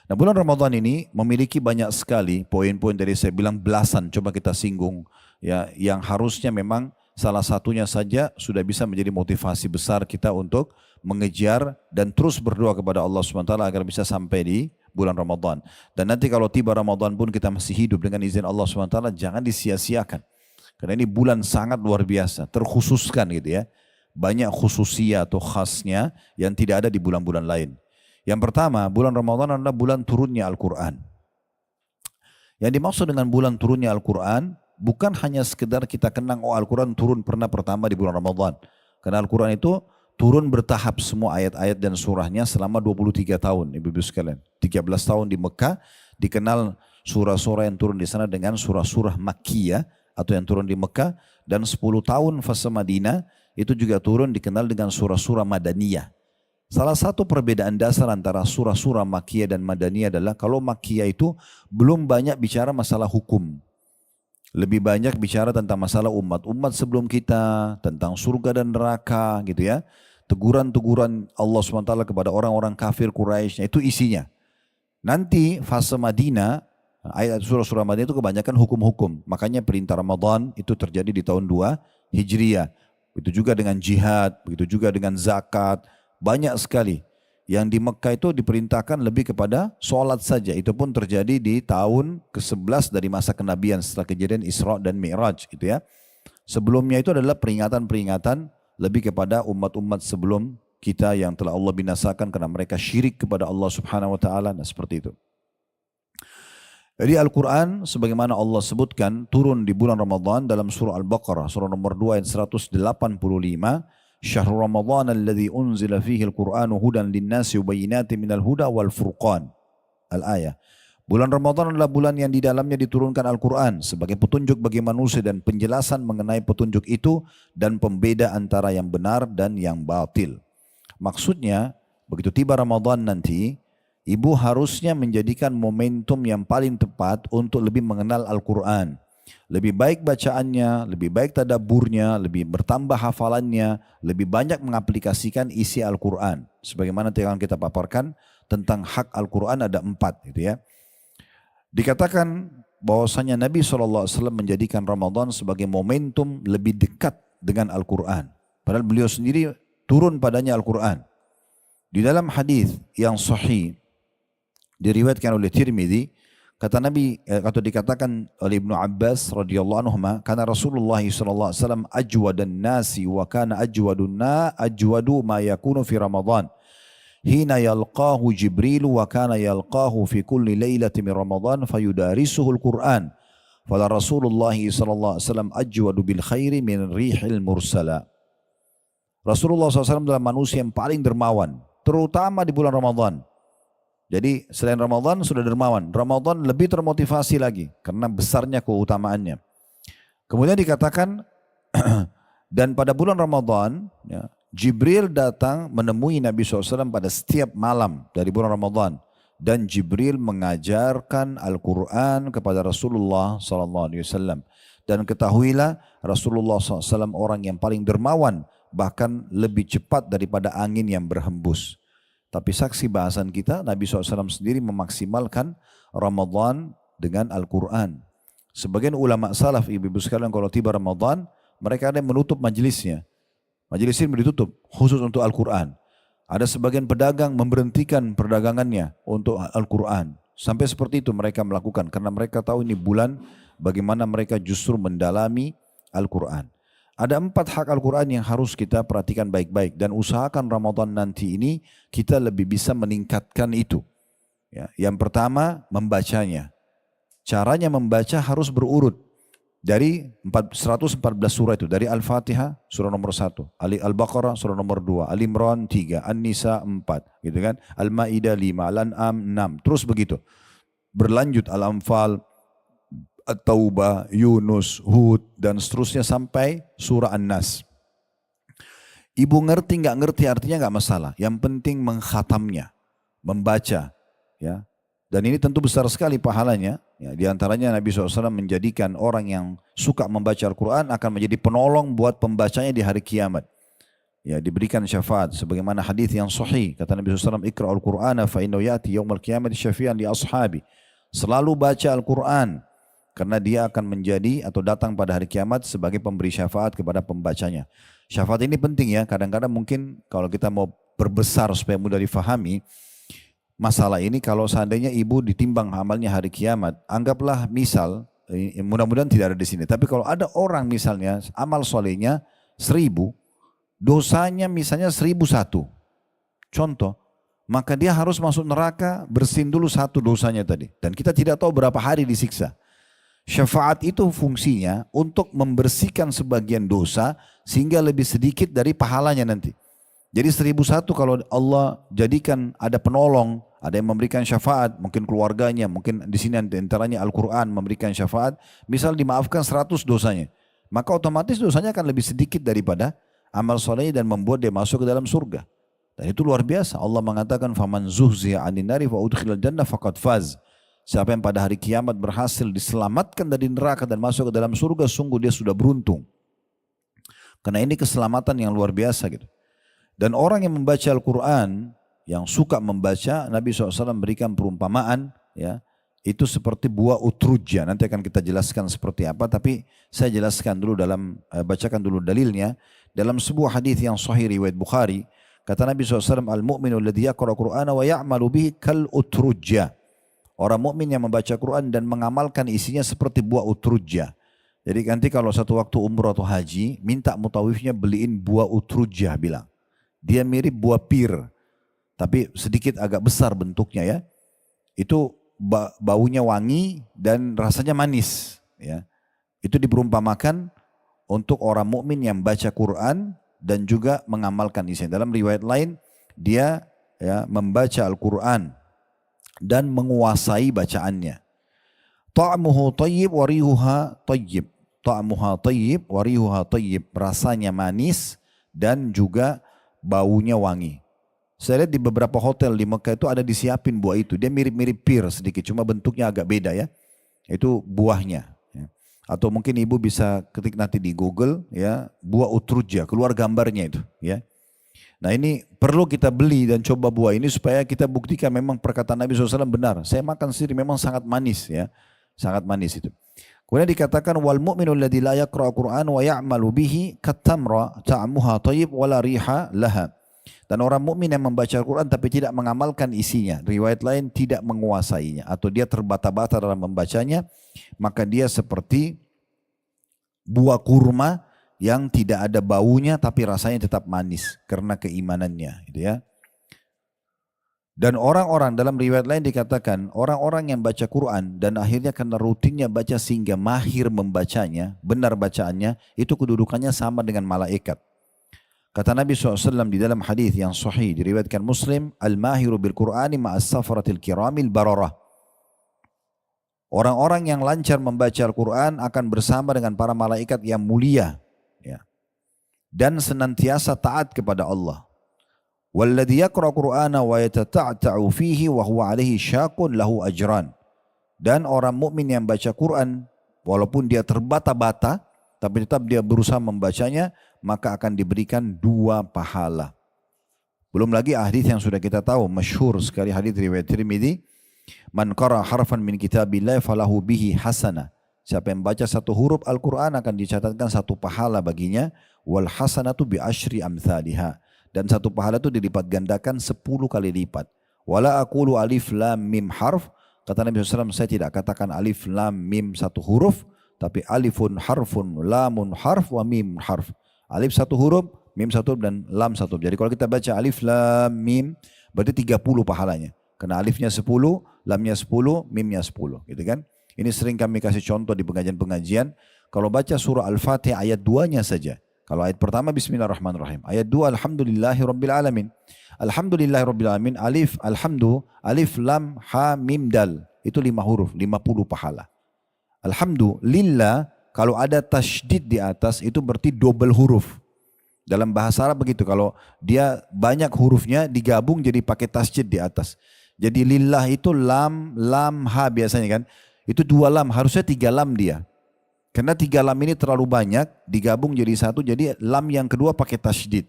Nah, bulan Ramadan ini memiliki banyak sekali poin-poin, dari saya bilang belasan, coba kita singgung ya, yang harusnya memang salah satunya saja sudah bisa menjadi motivasi besar kita untuk mengejar dan terus berdoa kepada Allah SWT agar bisa sampai di bulan Ramadan. Dan nanti kalau tiba Ramadan pun kita masih hidup dengan izin Allah SWT, jangan disia-siakan. Karena ini bulan sangat luar biasa, terkhususkan gitu ya. Banyak khususnya atau khasnya yang tidak ada di bulan-bulan lain. Yang pertama, bulan Ramadan adalah bulan turunnya Al-Quran. Yang dimaksud dengan bulan turunnya Al-Quran, bukan hanya sekedar kita kenang, oh Al-Quran turun pernah pertama di bulan Ramadan. Karena Al-Quran itu turun bertahap semua ayat-ayat dan surahnya selama 23 tahun, ibu-ibu sekalian. 13 tahun di Mekah, dikenal surah-surah yang turun di sana dengan surah-surah Makkiyah atau yang turun di Mekah, dan 10 tahun fase Madinah itu juga turun dikenal dengan surah-surah Madaniyah. Salah satu perbedaan dasar antara surah-surah Makkiyah dan Madaniyah adalah kalau Makkiyah itu belum banyak bicara masalah hukum. Lebih banyak bicara tentang masalah umat sebelum kita, tentang surga dan neraka gitu ya. teguran-teguran Allah SWT kepada orang-orang kafir Quraisy, itu isinya. Nanti fase Madinah, ayat surah-surah Madinah itu kebanyakan hukum-hukum. Makanya perintah Ramadan itu terjadi di tahun 2 Hijriah. Begitu juga dengan jihad, begitu juga dengan zakat. Banyak sekali. Yang di Mekah itu diperintahkan lebih kepada sholat saja. Itu pun terjadi di tahun ke-11 dari masa kenabian setelah kejadian Isra dan Mi'raj. Gitu ya. Sebelumnya itu adalah peringatan-peringatan lebih kepada umat-umat sebelum kita yang telah Allah binasakan karena mereka syirik kepada Allah Subhanahu wa taala. Nah, seperti itu. Jadi Al-Quran sebagaimana Allah sebutkan turun di bulan Ramadan dalam surah Al-Baqarah surah nomor 2 ayat 185. Syahrul Ramadan alladzi unzila fihi al-Qur'anu hudan lin-nasi wa bayyinatin minal huda wal furqan. Al-ayah. Bulan Ramadan adalah bulan yang di dalamnya diturunkan Al-Quran sebagai petunjuk bagi manusia dan penjelasan mengenai petunjuk itu dan pembeda antara yang benar dan yang batil. Maksudnya begitu tiba Ramadan nanti, ibu harusnya menjadikan momentum yang paling tepat untuk lebih mengenal Al-Quran. Lebih baik bacaannya, lebih baik tadabburnya, lebih bertambah hafalannya, lebih banyak mengaplikasikan isi Al-Quran. Sebagaimana yang kita paparkan tentang hak Al-Quran ada 4 gitu ya. Dikatakan bahwasanya Nabi SAW menjadikan Ramadan sebagai momentum lebih dekat dengan Al-Quran. Padahal beliau sendiri turun padanya Al-Quran. Di dalam hadis yang sahih diriwayatkan oleh Tirmidzi, kata Nabi atau dikatakan oleh Ibnu Abbas radhiyallahu anhu, karena Rasulullah sallallahu alaihi wasallam ajwadan nasi wa kana ajwadu ma yakunu fi Ramadan. Hina yalqahu Jibril wa kana yalqahu fi kulli lailatin min Ramadan fayudarisuhu al-Qur'an. Fala Rasulullah sallallahu alaihi wasallam ajwadu bil khairi min rihil mursala. Rasulullah SAW adalah manusia yang paling dermawan, terutama di bulan Ramadan. Jadi selain Ramadan sudah dermawan, Ramadan lebih termotivasi lagi karena besarnya keutamaannya. Kemudian dikatakan dan pada bulan Ramadan ya, Jibril datang menemui Nabi SAW pada setiap malam dari bulan Ramadan. Dan Jibril mengajarkan Al-Quran kepada Rasulullah SAW. Dan ketahuilah Rasulullah SAW orang yang paling dermawan, bahkan lebih cepat daripada angin yang berhembus. Tapi saksi bahasan kita, Nabi SAW sendiri memaksimalkan Ramadan dengan Al-Quran. Sebagian ulama salaf, ibu-ibu sekalian, kalau tiba Ramadan, mereka ada yang menutup majelisnya. Majelis ini ditutup khusus untuk Al-Quran. Ada sebagian pedagang memberhentikan perdagangannya untuk Al-Quran. Sampai seperti itu mereka melakukan. Karena mereka tahu ini bulan bagaimana mereka justru mendalami Al-Quran. Ada 4 hak Al-Quran yang harus kita perhatikan baik-baik. Dan usahakan Ramadan nanti ini kita lebih bisa meningkatkan itu. Ya, yang pertama membacanya. Caranya membaca harus berurut. Dari 114 surah itu. Dari Al-Fatihah surah nomor 1. Al-Baqarah surah nomor 2. Al-Imran 3. An-Nisa 4. Gitu kan? Al-Ma'idah 5. Al-An'am 6. Terus begitu. Berlanjut Al-Anfal, At-Taubah, Yunus, Hud, dan seterusnya sampai surah An-Nas. Ibu ngerti nggak ngerti artinya nggak masalah. Yang penting mengkhatamnya, membaca. Ya. Dan ini tentu besar sekali pahalanya. Ya, di antaranya Nabi SAW menjadikan orang yang suka membaca Al-Quran akan menjadi penolong buat pembacanya di hari kiamat. Ya, diberikan syafaat. Sebagaimana hadis yang sahih. Kata Nabi SAW, Iqra'ul Qur'ana fa'innahu ya'ti yawmal qiyamati syafi'an li ashabi. Selalu baca Al-Quran. Karena dia akan menjadi atau datang pada hari kiamat sebagai pemberi syafaat kepada pembacanya. Syafaat ini penting ya. Kadang-kadang mungkin kalau kita mau berbesar supaya mudah difahami. Masalah ini kalau seandainya ibu ditimbang amalnya hari kiamat, anggaplah misal, mudah-mudahan tidak ada di sini, tapi kalau ada orang misalnya amal solehnya 1000, dosanya misalnya 1001, contoh, maka dia harus masuk neraka bersihin dulu 1 dosanya tadi. Dan kita tidak tahu berapa hari disiksa. Syafaat itu fungsinya untuk membersihkan sebagian dosa sehingga lebih sedikit dari pahalanya nanti. Jadi 1001 kalau Allah jadikan ada penolong, ada yang memberikan syafaat, mungkin keluarganya, mungkin di sini antaranya Al-Quran memberikan syafaat, misal dimaafkan 100 dosanya, maka otomatis dosanya akan lebih sedikit daripada amal solehnya dan membuat dia masuk ke dalam surga. Dan itu luar biasa. Allah mengatakan, "Faman zuhziya 'anil nari fa udkhilal jannah faqad faz." Siapa yang pada hari kiamat berhasil diselamatkan dari neraka dan masuk ke dalam surga, sungguh dia sudah beruntung. Karena ini keselamatan yang luar biasa gitu. Dan orang yang membaca Al-Quran, yang suka membaca, Nabi SAW berikan perumpamaan, ya, itu seperti buah utrujja. Nanti akan kita jelaskan seperti apa, tapi saya jelaskan dulu bacakan dulu dalilnya. Dalam sebuah hadis yang sahih riwayat Bukhari, kata Nabi SAW, Al-mu'minu alladhi yaqra Qur'ana wa ya'malu bihi kal utrujja. Orang mukmin yang membaca Quran dan mengamalkan isinya seperti buah utrujja. Jadi nanti kalau satu waktu umrah atau haji, minta mutawifnya beliin buah utrujja, bilang. Dia mirip buah pir, tapi sedikit agak besar bentuknya ya. Itu baunya wangi dan rasanya manis. Ya. Itu diperumpamakan untuk orang mukmin yang baca Quran dan juga mengamalkan isinya. Dalam riwayat lain, dia ya, membaca Al-Quran dan menguasai bacaannya. Ta'muhu tayyib wa rihuha tayyib. Ta'muha tayyib wa rihuha tayyib. Rasanya manis dan juga baunya wangi. Saya lihat di beberapa hotel di Mekah itu ada disiapin buah itu. Dia mirip-mirip pir sedikit, cuma bentuknya agak beda ya. Itu buahnya. Ya. Atau mungkin ibu bisa ketik nanti di Google ya, buah utrujja, keluar gambarnya itu. Ya. Nah ini perlu kita beli dan coba buah ini supaya kita buktikan memang perkataan Nabi SAW benar. Saya makan sendiri memang sangat manis ya, sangat manis itu. Kemudian dikatakan wal mu'minu alladzi la yaqra'u Qur'an wa ya'malu bihi katamra ta'muha thayyib wa la riha laha. Dan orang mukmin yang membaca Al-Quran tapi tidak mengamalkan isinya, riwayat lain tidak menguasainya atau dia terbata-bata dalam membacanya, maka dia seperti buah kurma yang tidak ada baunya tapi rasanya tetap manis karena keimanannya, gitu ya. Dan orang-orang dalam riwayat lain dikatakan orang-orang yang baca Quran dan akhirnya karena rutinnya baca sehingga mahir membacanya, benar bacaannya, itu kedudukannya sama dengan malaikat. Kata Nabi SAW di dalam hadis yang sahih diriwayatkan Muslim, al-mahiru bil Qur'ani ma'as safaratil kiramil bararah. Orang-orang yang lancar membaca Al-Quran akan bersama dengan para malaikat yang mulia, ya, dan senantiasa taat kepada Allah. Walladhi yaqra Qur'ana wa yatata'ta'u fihi wa huwa alaihi syaqun lahu ajran. Dan orang mukmin yang baca Quran walaupun dia terbata-bata tapi tetap dia berusaha membacanya, maka akan diberikan 2 pahala. Belum lagi hadis yang sudah kita tahu masyhur sekali, hadis riwayat Tirmidzi, man qara harfan min kitabillah falahu bihi hasanah. Siapa yang baca 1 huruf Al-Quran akan dicatatkan 1 pahala baginya, wal hasanatu bi asyri amthaliha. Dan 1 pahala itu dilipat gandakan 10 kali lipat. Wala aqulu alif lam mim harf. Kata Nabi SAW, saya tidak katakan alif lam mim 1 huruf, tapi alifun harfun, lamun harf, wa mim harf. Alif 1 huruf, mim 1 huruf, dan lam 1 huruf. Jadi kalau kita baca alif lam mim, berarti 30 pahalanya. Karena alifnya 10, lamnya 10, mimnya 10. Gitu kan? Ini sering kami kasih contoh di pengajian-pengajian. Kalau baca surah Al-Fatihah ayat 2-nya saja. Kalau ayat pertama bismillahirrahmanirrahim. Ayat 2 alhamdulillahirabbil alamin. Alif alhamdu, alif lam ha mim dal. Itu 5 huruf, 50 pahala. Alhamdulillah kalau ada tasydid di atas itu berarti double huruf. Dalam bahasa Arab begitu, kalau dia banyak hurufnya digabung jadi pakai tasydid di atas. Jadi lillah itu lam, lam, ha biasanya kan. Itu 2 lam, harusnya 3 lam dia. Karena 3 lam ini terlalu banyak, digabung jadi 1, jadi lam yang kedua pakai tasydid.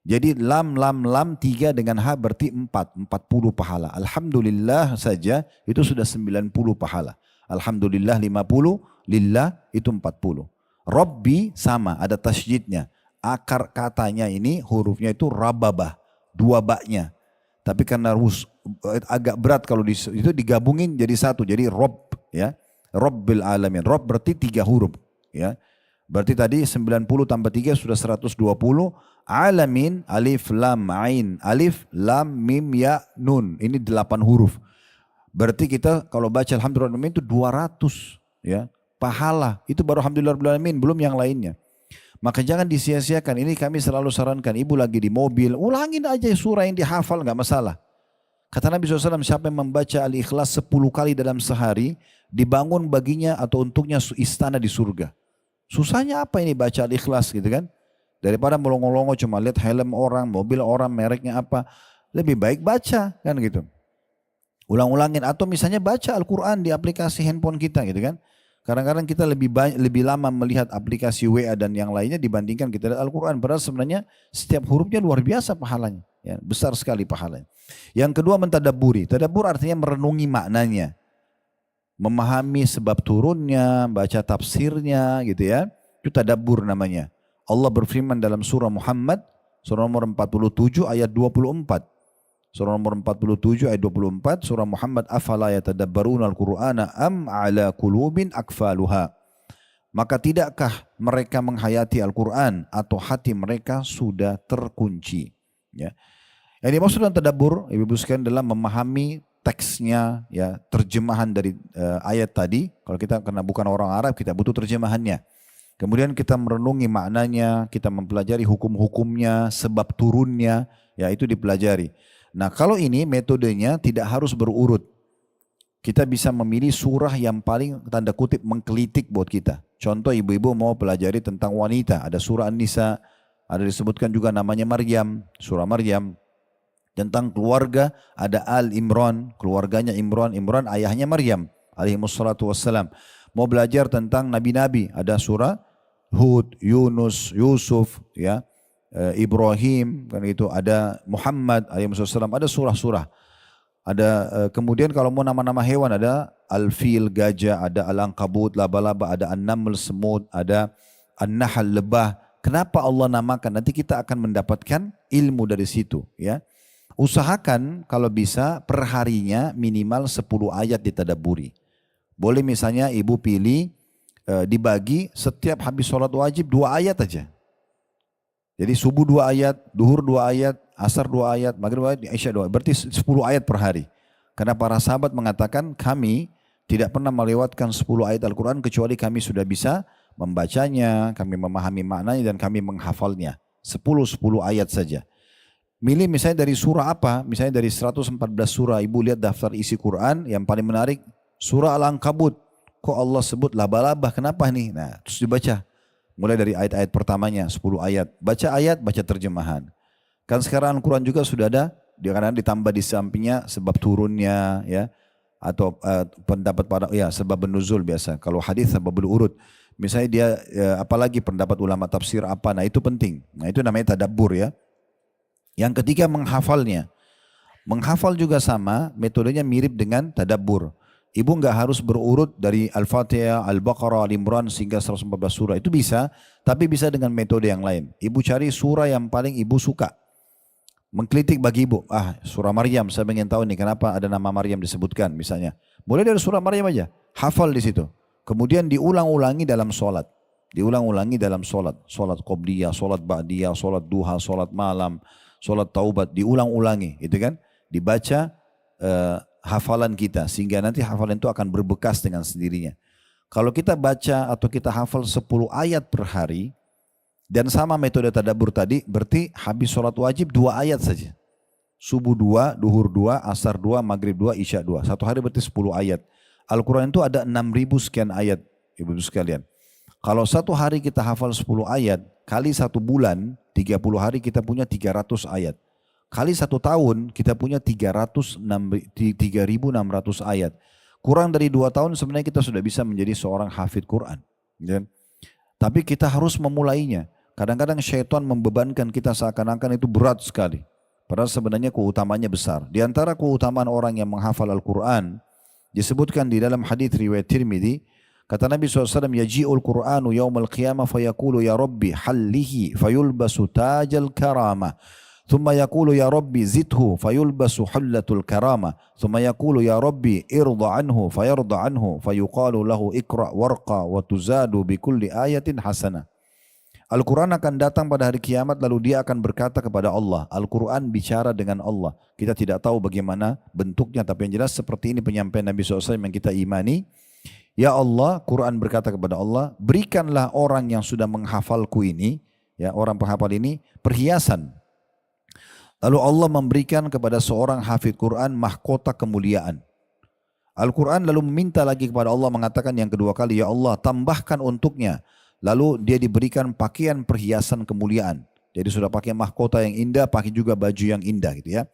Jadi lam, lam, lam, 3 dengan ha berarti 40 pahala. Alhamdulillah saja itu sudah 90 pahala. Alhamdulillah 50, lillah itu 40. Rabbi sama, ada tasydidnya. Akar katanya ini hurufnya itu rababah, 2 baknya. Tapi karena agak berat kalau itu digabungin jadi 1, jadi Rob ya. Rabbil alamin. Rob berarti 3 huruf ya. Berarti tadi 90 tambah 3 sudah 120. Alamin alif lam ain alif lam mim ya nun. Ini 8 huruf. Berarti kita kalau baca alhamdulillah itu 200 ya. Pahala. Itu baru alhamdulillah alamin, belum yang lainnya. Maka jangan disia-siakan. Ini kami selalu sarankan, ibu lagi di mobil, ulangin aja surah yang dihafal, nggak masalah. Kata Nabi SAW, siapa yang membaca Al-Ikhlas 10 kali dalam sehari, dibangun baginya atau untuknya istana di surga. Susahnya apa ini baca Al-Ikhlas gitu kan? Daripada melongo-longo cuma lihat helm orang, mobil orang, mereknya apa. Lebih baik baca kan gitu. Ulang-ulangin atau misalnya baca Al-Quran di aplikasi handphone kita gitu kan. Kadang-kadang kita lebih lama melihat aplikasi WA dan yang lainnya dibandingkan kita lihat Al-Quran. Padahal sebenarnya setiap hurufnya luar biasa pahalanya. Ya, besar sekali pahalanya. Yang kedua mentadabburi. Tadabbur artinya merenungi maknanya. Memahami sebab turunnya, baca tafsirnya gitu ya. Itu tadabbur namanya. Allah berfirman dalam surah Muhammad, surah nomor 47 ayat 24. Surah nomor 47 ayat 24, surah Muhammad, afala yatadabbaruna al-Qur'ana am ala qulubin akfaluha. Maka tidakkah mereka menghayati Al-Quran atau hati mereka sudah terkunci. Ya. Yang dimaksud dengan tadabbur, ibu-ibu sekalian, adalah memahami teksnya, ya, terjemahan dari ayat tadi. Kalau kita karena bukan orang Arab, kita butuh terjemahannya. Kemudian kita merenungi maknanya, kita mempelajari hukum-hukumnya, sebab turunnya, ya itu dipelajari. Nah kalau ini metodenya tidak harus berurut. Kita bisa memilih surah yang paling tanda kutip menggelitik buat kita. Contoh ibu-ibu mau pelajari tentang wanita. Ada surah An-Nisa, ada disebutkan juga namanya Maryam, surah Maryam. Tentang keluarga ada Al-Imran, keluarganya Imran, Imran ayahnya Maryam alaihissalatu wassalam. Mau belajar tentang nabi-nabi, ada surah Hud, Yunus, Yusuf, ya. Ibrahim, kan itu ada Muhammad alaihissalam, ada surah-surah. Ada kemudian kalau mau nama-nama hewan ada Al-Fil, gajah, ada Al-Ankabut, laba-laba, ada An-Naml, semut, ada An-Nahl, lebah. Kenapa Allah namakan? Nanti kita akan mendapatkan ilmu dari situ, ya. Usahakan kalau bisa perharinya minimal 10 ayat ditadabburi. Boleh misalnya ibu pilih dibagi setiap habis sholat wajib 2 ayat aja. Jadi subuh 2 ayat, duhur 2 ayat, asar 2 ayat, maghrib 2 ayat, isya 2 ayat. Berarti 10 ayat per hari. Karena para sahabat mengatakan kami tidak pernah melewatkan 10 ayat Al-Quran kecuali kami sudah bisa membacanya, kami memahami maknanya dan kami menghafalnya. 10 ayat saja. Milih misalnya dari surah apa, misalnya dari 114 surah, ibu lihat daftar isi Quran yang paling menarik, surah Al-Ankabut. Kok Allah sebut laba-laba, kenapa nih? Nah terus dibaca. Mulai dari ayat-ayat pertamanya, 10 ayat. Baca ayat, baca terjemahan. Kan sekarang Al-Quran juga sudah ada, kadang ditambah di sampingnya sebab turunnya, ya, atau pendapat para, ya, sebab nuzul biasa. Kalau hadis sebab urut. Misalnya dia, apalagi pendapat ulama tafsir apa, nah itu penting. Nah itu namanya tadabbur, ya. Yang ketiga menghafalnya. Menghafal juga sama, metodenya mirip dengan tadabbur. Ibu nggak harus berurut dari Al-Fatihah, Al-Baqarah, Al-Imran sehingga 114 surah. Itu bisa, tapi bisa dengan metode yang lain. Ibu cari surah yang paling ibu suka. Mengkritik bagi ibu, surah Maryam, saya ingin tahu nih kenapa ada nama Maryam disebutkan misalnya. Boleh dari surah Maryam aja, hafal di situ. Kemudian diulang-ulangi dalam sholat. Diulang-ulangi dalam sholat. Sholat qobliyah, sholat ba'diyah, sholat duha, sholat malam, sholat taubat. Diulang-ulangi, gitu kan. Dibaca hafalan kita sehingga nanti hafalan itu akan berbekas dengan sendirinya. Kalau kita baca atau kita hafal 10 ayat per hari dan sama metode tadabbur tadi, berarti habis sholat wajib 2 ayat saja. Subuh 2, duhur 2, asar 2, maghrib 2, isya 2. Satu hari berarti 10 ayat. Al-Quran itu ada 6.000 sekian ayat, ibu-ibu sekalian. Kalau satu hari kita hafal 10 ayat, kali 1 bulan, 30 hari kita punya 300 ayat. Kali 1 tahun kita punya 3.600 ayat. Kurang dari 2 tahun sebenarnya kita sudah bisa menjadi seorang hafid Quran. Ya. Tapi kita harus memulainya. Kadang-kadang syaitan membebankan kita seakan-akan itu berat sekali. Padahal sebenarnya keutamanya besar. Di antara keutamaan orang yang menghafal Al-Quran, disebutkan di dalam hadis riwayat Tirmidzi, kata Nabi SAW, yaji'ul Qur'anu yawmal qiyamah fayaqulu ya Rabbi hallihi fayulbasu tajal karamah. ثم يقول يا ربي زده فيلبس حلة الكرامة ثم يقول يا ربي ارضى عنه فيرضى عنه فيقال له اقرأ وارقى وتزاد بكل آية حسنة. Al-Quran akan datang pada hari kiamat lalu dia akan berkata kepada Allah. Al-Quran bicara dengan Allah. Kita tidak tahu bagaimana bentuknya, tapi yang jelas seperti ini penyampaian Nabi SAW yang kita imani. Ya Allah, Quran berkata kepada Allah, berikanlah orang yang sudah menghafalku ini, ya, orang penghafal ini perhiasan. Lalu Allah memberikan kepada seorang hafid Quran mahkota kemuliaan. Al-Quran lalu meminta lagi kepada Allah, mengatakan yang kedua kali, ya Allah tambahkan untuknya. Lalu dia diberikan pakaian perhiasan kemuliaan. Jadi sudah pakai mahkota yang indah, pakai juga baju yang indah gitu ya.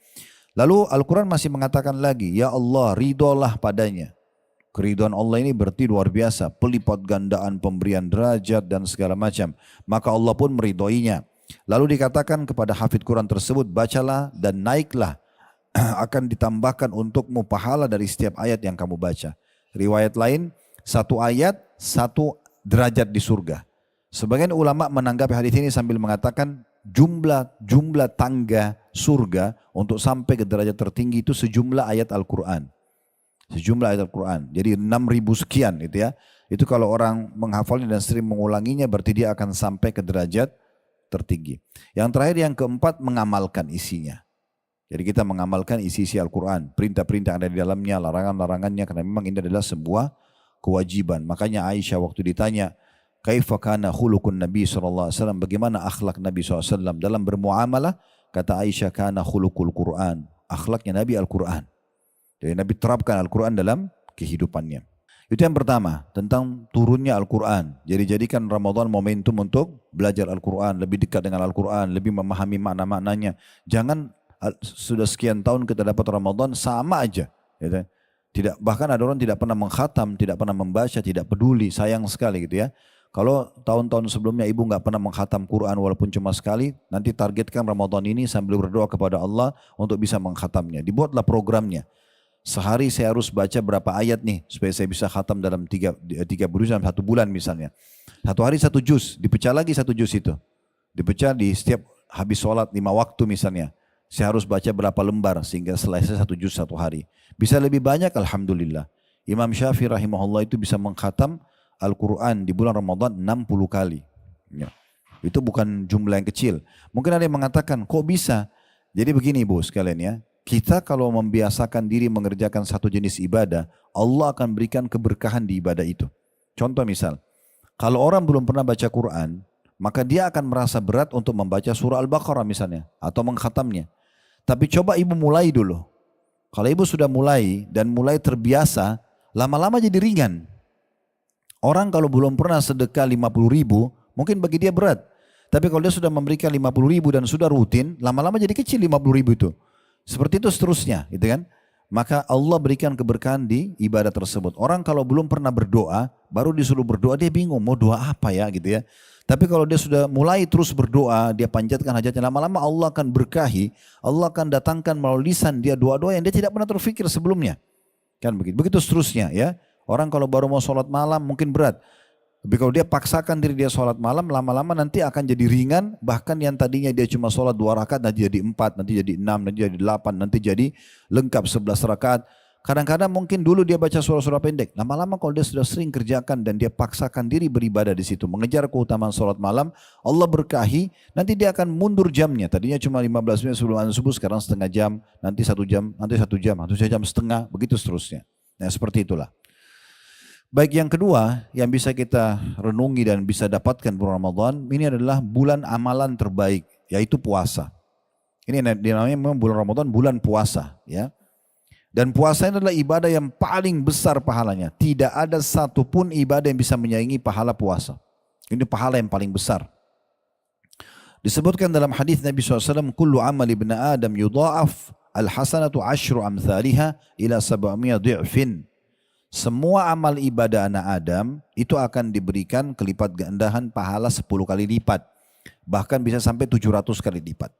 Lalu Al-Quran masih mengatakan lagi, ya Allah ridholah padanya. Keridhaan Allah ini berarti luar biasa, pelipat gandaan pemberian derajat dan segala macam. Maka Allah pun meridhoinya. Lalu dikatakan kepada hafid Quran tersebut, bacalah dan naiklah, akan ditambahkan untukmu pahala dari setiap ayat yang kamu baca. Riwayat lain, satu ayat, satu derajat di surga. Sebagian ulama menanggapi hadis ini sambil mengatakan jumlah tangga surga untuk sampai ke derajat tertinggi itu sejumlah ayat Al-Quran. Sejumlah ayat Al-Quran. Jadi 6.000 sekian gitu ya. Itu kalau orang menghafalnya dan sering mengulanginya berarti dia akan sampai ke derajat tertinggi. Yang terakhir yang keempat, mengamalkan isinya. Jadi kita mengamalkan isi-isi Al-Quran. Perintah-perintah yang ada di dalamnya, larangan-larangannya. Karena memang ini adalah sebuah kewajiban. Makanya Aisyah waktu ditanya, kaifa kana khuluqun Nabi SAW, bagaimana akhlak Nabi SAW dalam bermuamalah? Kata Aisyah, kana khuluqul Quran. Akhlaknya Nabi Al-Quran. Jadi Nabi terapkan Al-Quran dalam kehidupannya. Itu yang pertama, tentang turunnya Al-Quran. Jadi jadikan Ramadan momentum untuk belajar Al-Quran, lebih dekat dengan Al-Quran, lebih memahami makna-maknanya. Jangan sudah sekian tahun kita dapat Ramadan sama aja. Gitu. Tidak, bahkan ada orang tidak pernah mengkhatam, tidak pernah membaca, tidak peduli, sayang sekali gitu ya. Kalau tahun-tahun sebelumnya ibu nggak pernah mengkhatam Quran walaupun cuma sekali, nanti targetkan Ramadan ini sambil berdoa kepada Allah untuk bisa mengkhatamnya. Dibuatlah programnya. Sehari saya harus baca berapa ayat nih supaya saya bisa khatam dalam 3 bulan dalam 1 bulan misalnya. Satu hari 1 juz, dipecah lagi 1 juz itu. Dipecah di setiap habis sholat 5 waktu misalnya. Saya harus baca berapa lembar sehingga selesai 1 juz 1 hari. Bisa lebih banyak alhamdulillah. Imam Syafi'i rahimahullah itu bisa mengkhatam Al-Quran di bulan Ramadan 60 kali. Ya. Itu bukan jumlah yang kecil. Mungkin ada yang mengatakan kok bisa? Jadi begini ibu sekalian ya. Kita kalau membiasakan diri mengerjakan satu jenis ibadah, Allah akan berikan keberkahan di ibadah itu. Contoh misal, kalau orang belum pernah baca Quran, maka dia akan merasa berat untuk membaca surah Al-Baqarah misalnya, atau mengkhatamnya. Tapi coba ibu mulai dulu. Kalau ibu sudah mulai dan mulai terbiasa, lama-lama jadi ringan. Orang kalau belum pernah sedekah 50.000, mungkin bagi dia berat. Tapi kalau dia sudah memberikan 50.000 dan sudah rutin, lama-lama jadi kecil 50.000 itu. Seperti itu seterusnya, gitu kan? Maka Allah berikan keberkahan di ibadah tersebut. Orang kalau belum pernah berdoa, baru disuruh berdoa, dia bingung mau doa apa ya gitu ya. Tapi kalau dia sudah mulai terus berdoa, dia panjatkan hajatnya, lama-lama Allah akan berkahi, Allah akan datangkan melalui lisan dia doa-doa yang dia tidak pernah terfikir sebelumnya. Kan begitu. Begitu seterusnya ya. Orang kalau baru mau sholat malam mungkin berat. Tapi kalau dia paksakan diri dia sholat malam, lama-lama nanti akan jadi ringan. Bahkan yang tadinya dia cuma sholat 2 rakaat, nanti jadi 4, nanti jadi 6, nanti jadi 8, nanti jadi lengkap 11 rakaat. Kadang-kadang mungkin dulu dia baca surah-surah pendek. Lama-lama kalau dia sudah sering kerjakan dan dia paksakan diri beribadah di situ, mengejar keutamaan sholat malam, Allah berkahi, nanti dia akan mundur jamnya. Tadinya cuma 15 menit sebelum azan subuh, sekarang setengah jam, nanti 1 jam, nanti 1 jam, nanti 1 jam setengah, begitu seterusnya. Nah seperti itulah. Baik, yang kedua yang bisa kita renungi dan bisa dapatkan bulan Ramadan, ini adalah bulan amalan terbaik, yaitu puasa. Ini dinamanya memang bulan Ramadan, bulan puasa ya. Dan puasa ini adalah ibadah yang paling besar pahalanya. Tidak ada satupun ibadah yang bisa menyaingi pahala puasa. Ini pahala yang paling besar. Disebutkan dalam hadis Nabi SAW, kullu amal ibn Adam yudha'af al-hasanatu 10 amthaliha ila 700 dhi'fin. Semua amal ibadah anak Adam itu akan diberikan kelipat gandahan pahala 10 kali lipat. Bahkan bisa sampai 700 kali lipat.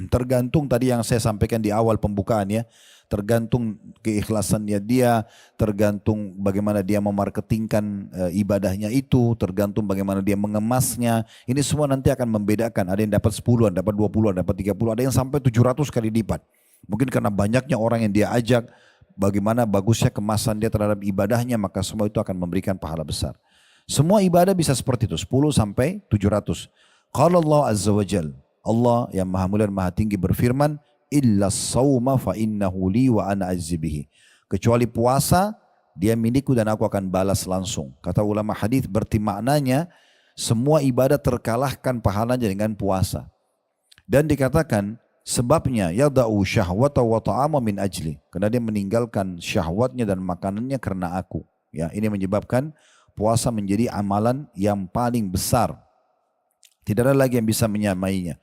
Tergantung tadi yang saya sampaikan di awal pembukaan ya. Tergantung keikhlasannya dia, tergantung bagaimana dia memarketingkan ibadahnya itu, tergantung bagaimana dia mengemasnya. Ini semua nanti akan membedakan. Ada yang dapat 10, ada dapat 20, ada dapat 30, ada yang sampai 700 kali lipat. Mungkin karena banyaknya orang yang dia ajak, bagaimana bagusnya kemasan dia terhadap ibadahnya, maka semua itu akan memberikan pahala besar. Semua ibadah bisa seperti itu, 10 sampai 700. Qala Allah Azza wa Jal, Allah yang maha mulia dan maha tinggi berfirman, illa sawma fa innahu li wa ana azzibihi. Kecuali puasa, dia milikku dan aku akan balas langsung. Kata ulama hadis berarti maknanya semua ibadah terkalahkan pahalanya dengan puasa. Dan dikatakan sebabnya yada'u syahwata wa ta'ama min ajli. Karena dia meninggalkan syahwatnya dan makanannya karena aku. Ya, ini menyebabkan puasa menjadi amalan yang paling besar. Tidak ada lagi yang bisa menyamainya.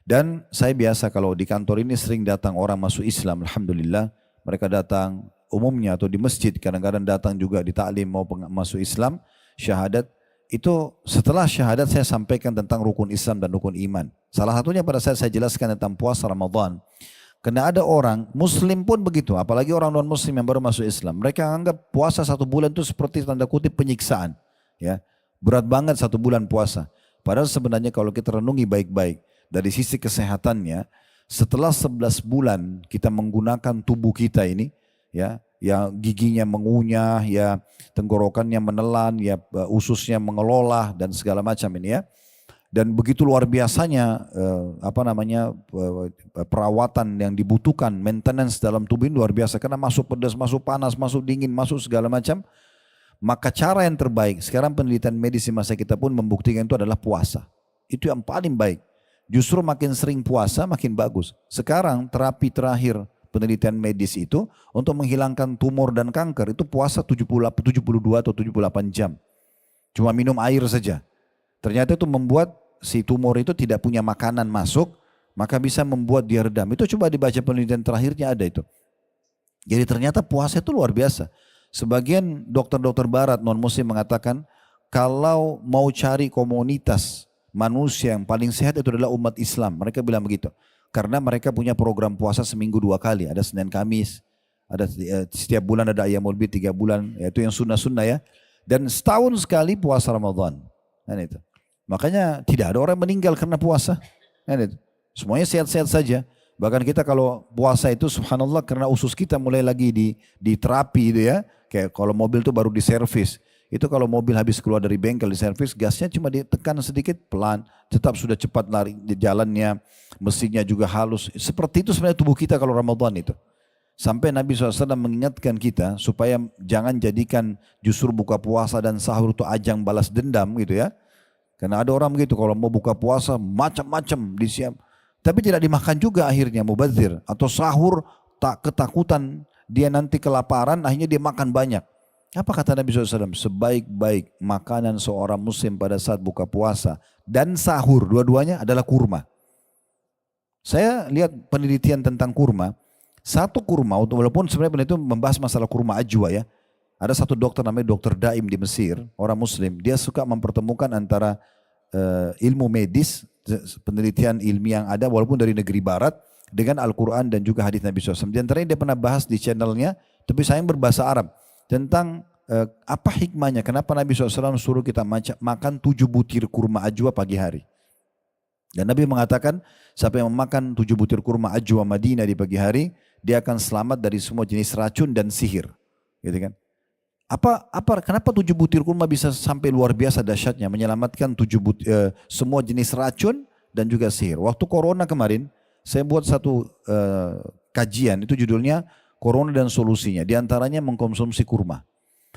Dan saya biasa kalau di kantor ini sering datang orang masuk Islam, alhamdulillah. Mereka datang umumnya atau di masjid, kadang-kadang datang juga di taklim mau masuk Islam, syahadat, itu setelah syahadat saya sampaikan tentang rukun Islam dan rukun iman. Salah satunya pada saat saya jelaskan tentang puasa Ramadan. Karena ada orang, muslim pun begitu, apalagi orang non muslim yang baru masuk Islam. Mereka anggap puasa 1 bulan itu seperti tanda kutip penyiksaan. Ya, berat banget 1 bulan puasa. Padahal sebenarnya kalau kita renungi baik-baik, dari sisi kesehatannya, setelah 11 bulan kita menggunakan tubuh kita ini, ya giginya mengunyah, ya tenggorokannya menelan, ya ususnya mengelola dan segala macam ini ya. Dan begitu luar biasanya perawatan yang dibutuhkan, maintenance dalam tubuh ini luar biasa karena masuk pedas, masuk panas, masuk dingin, masuk segala macam. Maka cara yang terbaik, sekarang penelitian medis di masa kita pun membuktikan itu adalah puasa. Itu yang paling baik. Justru makin sering puasa makin bagus. Sekarang terapi terakhir penelitian medis itu untuk menghilangkan tumor dan kanker itu puasa 72 atau 78 jam. Cuma minum air saja. Ternyata itu membuat si tumor itu tidak punya makanan masuk, maka bisa membuat dia redam. Itu coba dibaca penelitian terakhirnya ada itu. Jadi ternyata puasa itu luar biasa. Sebagian dokter-dokter barat non muslim mengatakan kalau mau cari komunitas manusia yang paling sehat itu adalah umat Islam. Mereka bilang begitu. Karena mereka punya program puasa seminggu 2 kali. Ada Senin Kamis. Ada setiap bulan ada Ayyamul Bid 3 bulan. Yaitu yang sunnah-sunnah ya. Dan setahun sekali puasa Ramadan. Kan itu. Makanya tidak ada orang meninggal karena puasa. Kan itu. Semuanya sehat-sehat saja. Bahkan kita kalau puasa itu subhanallah karena usus kita mulai lagi di terapi itu ya. Kayak kalau mobil itu baru diservis. Itu kalau mobil habis keluar dari bengkel di servis, gasnya cuma ditekan sedikit pelan, tetap sudah cepat lari di jalannya, mesinnya juga halus. Seperti itu sebenarnya tubuh kita kalau Ramadan itu. Sampai Nabi SAW mengingatkan kita supaya jangan jadikan justru buka puasa dan sahur itu ajang balas dendam gitu ya. Karena ada orang begitu kalau mau buka puasa macam-macam disiap. Tapi tidak dimakan juga akhirnya mubazir. Atau sahur tak ketakutan dia nanti kelaparan akhirnya dia makan banyak. Apa kata Nabi SAW? Sebaik-baik makanan seorang muslim pada saat buka puasa dan sahur, dua-duanya adalah kurma. Saya lihat penelitian tentang kurma. Satu kurma, walaupun sebenarnya itu membahas masalah kurma ajwa ya. Ada satu dokter namanya Dokter Daim di Mesir, orang muslim. Dia suka mempertemukan antara ilmu medis, penelitian ilmiah yang ada walaupun dari negeri barat, dengan Al-Quran dan juga hadis Nabi SAW. Di antaranya dia pernah bahas di channelnya, tapi sayang berbahasa Arab. Tentang apa hikmahnya, kenapa Nabi SAW suruh kita makan 7 butir kurma ajwa pagi hari. Dan Nabi mengatakan, siapa yang memakan 7 butir kurma ajwa Madinah di pagi hari, dia akan selamat dari semua jenis racun dan sihir. Gitu kan? Kenapa 7 butir kurma bisa sampai luar biasa dahsyatnya, menyelamatkan semua jenis racun dan juga sihir. Waktu corona kemarin, saya buat satu kajian, itu judulnya Corona dan Solusinya. Di antaranya mengkonsumsi kurma.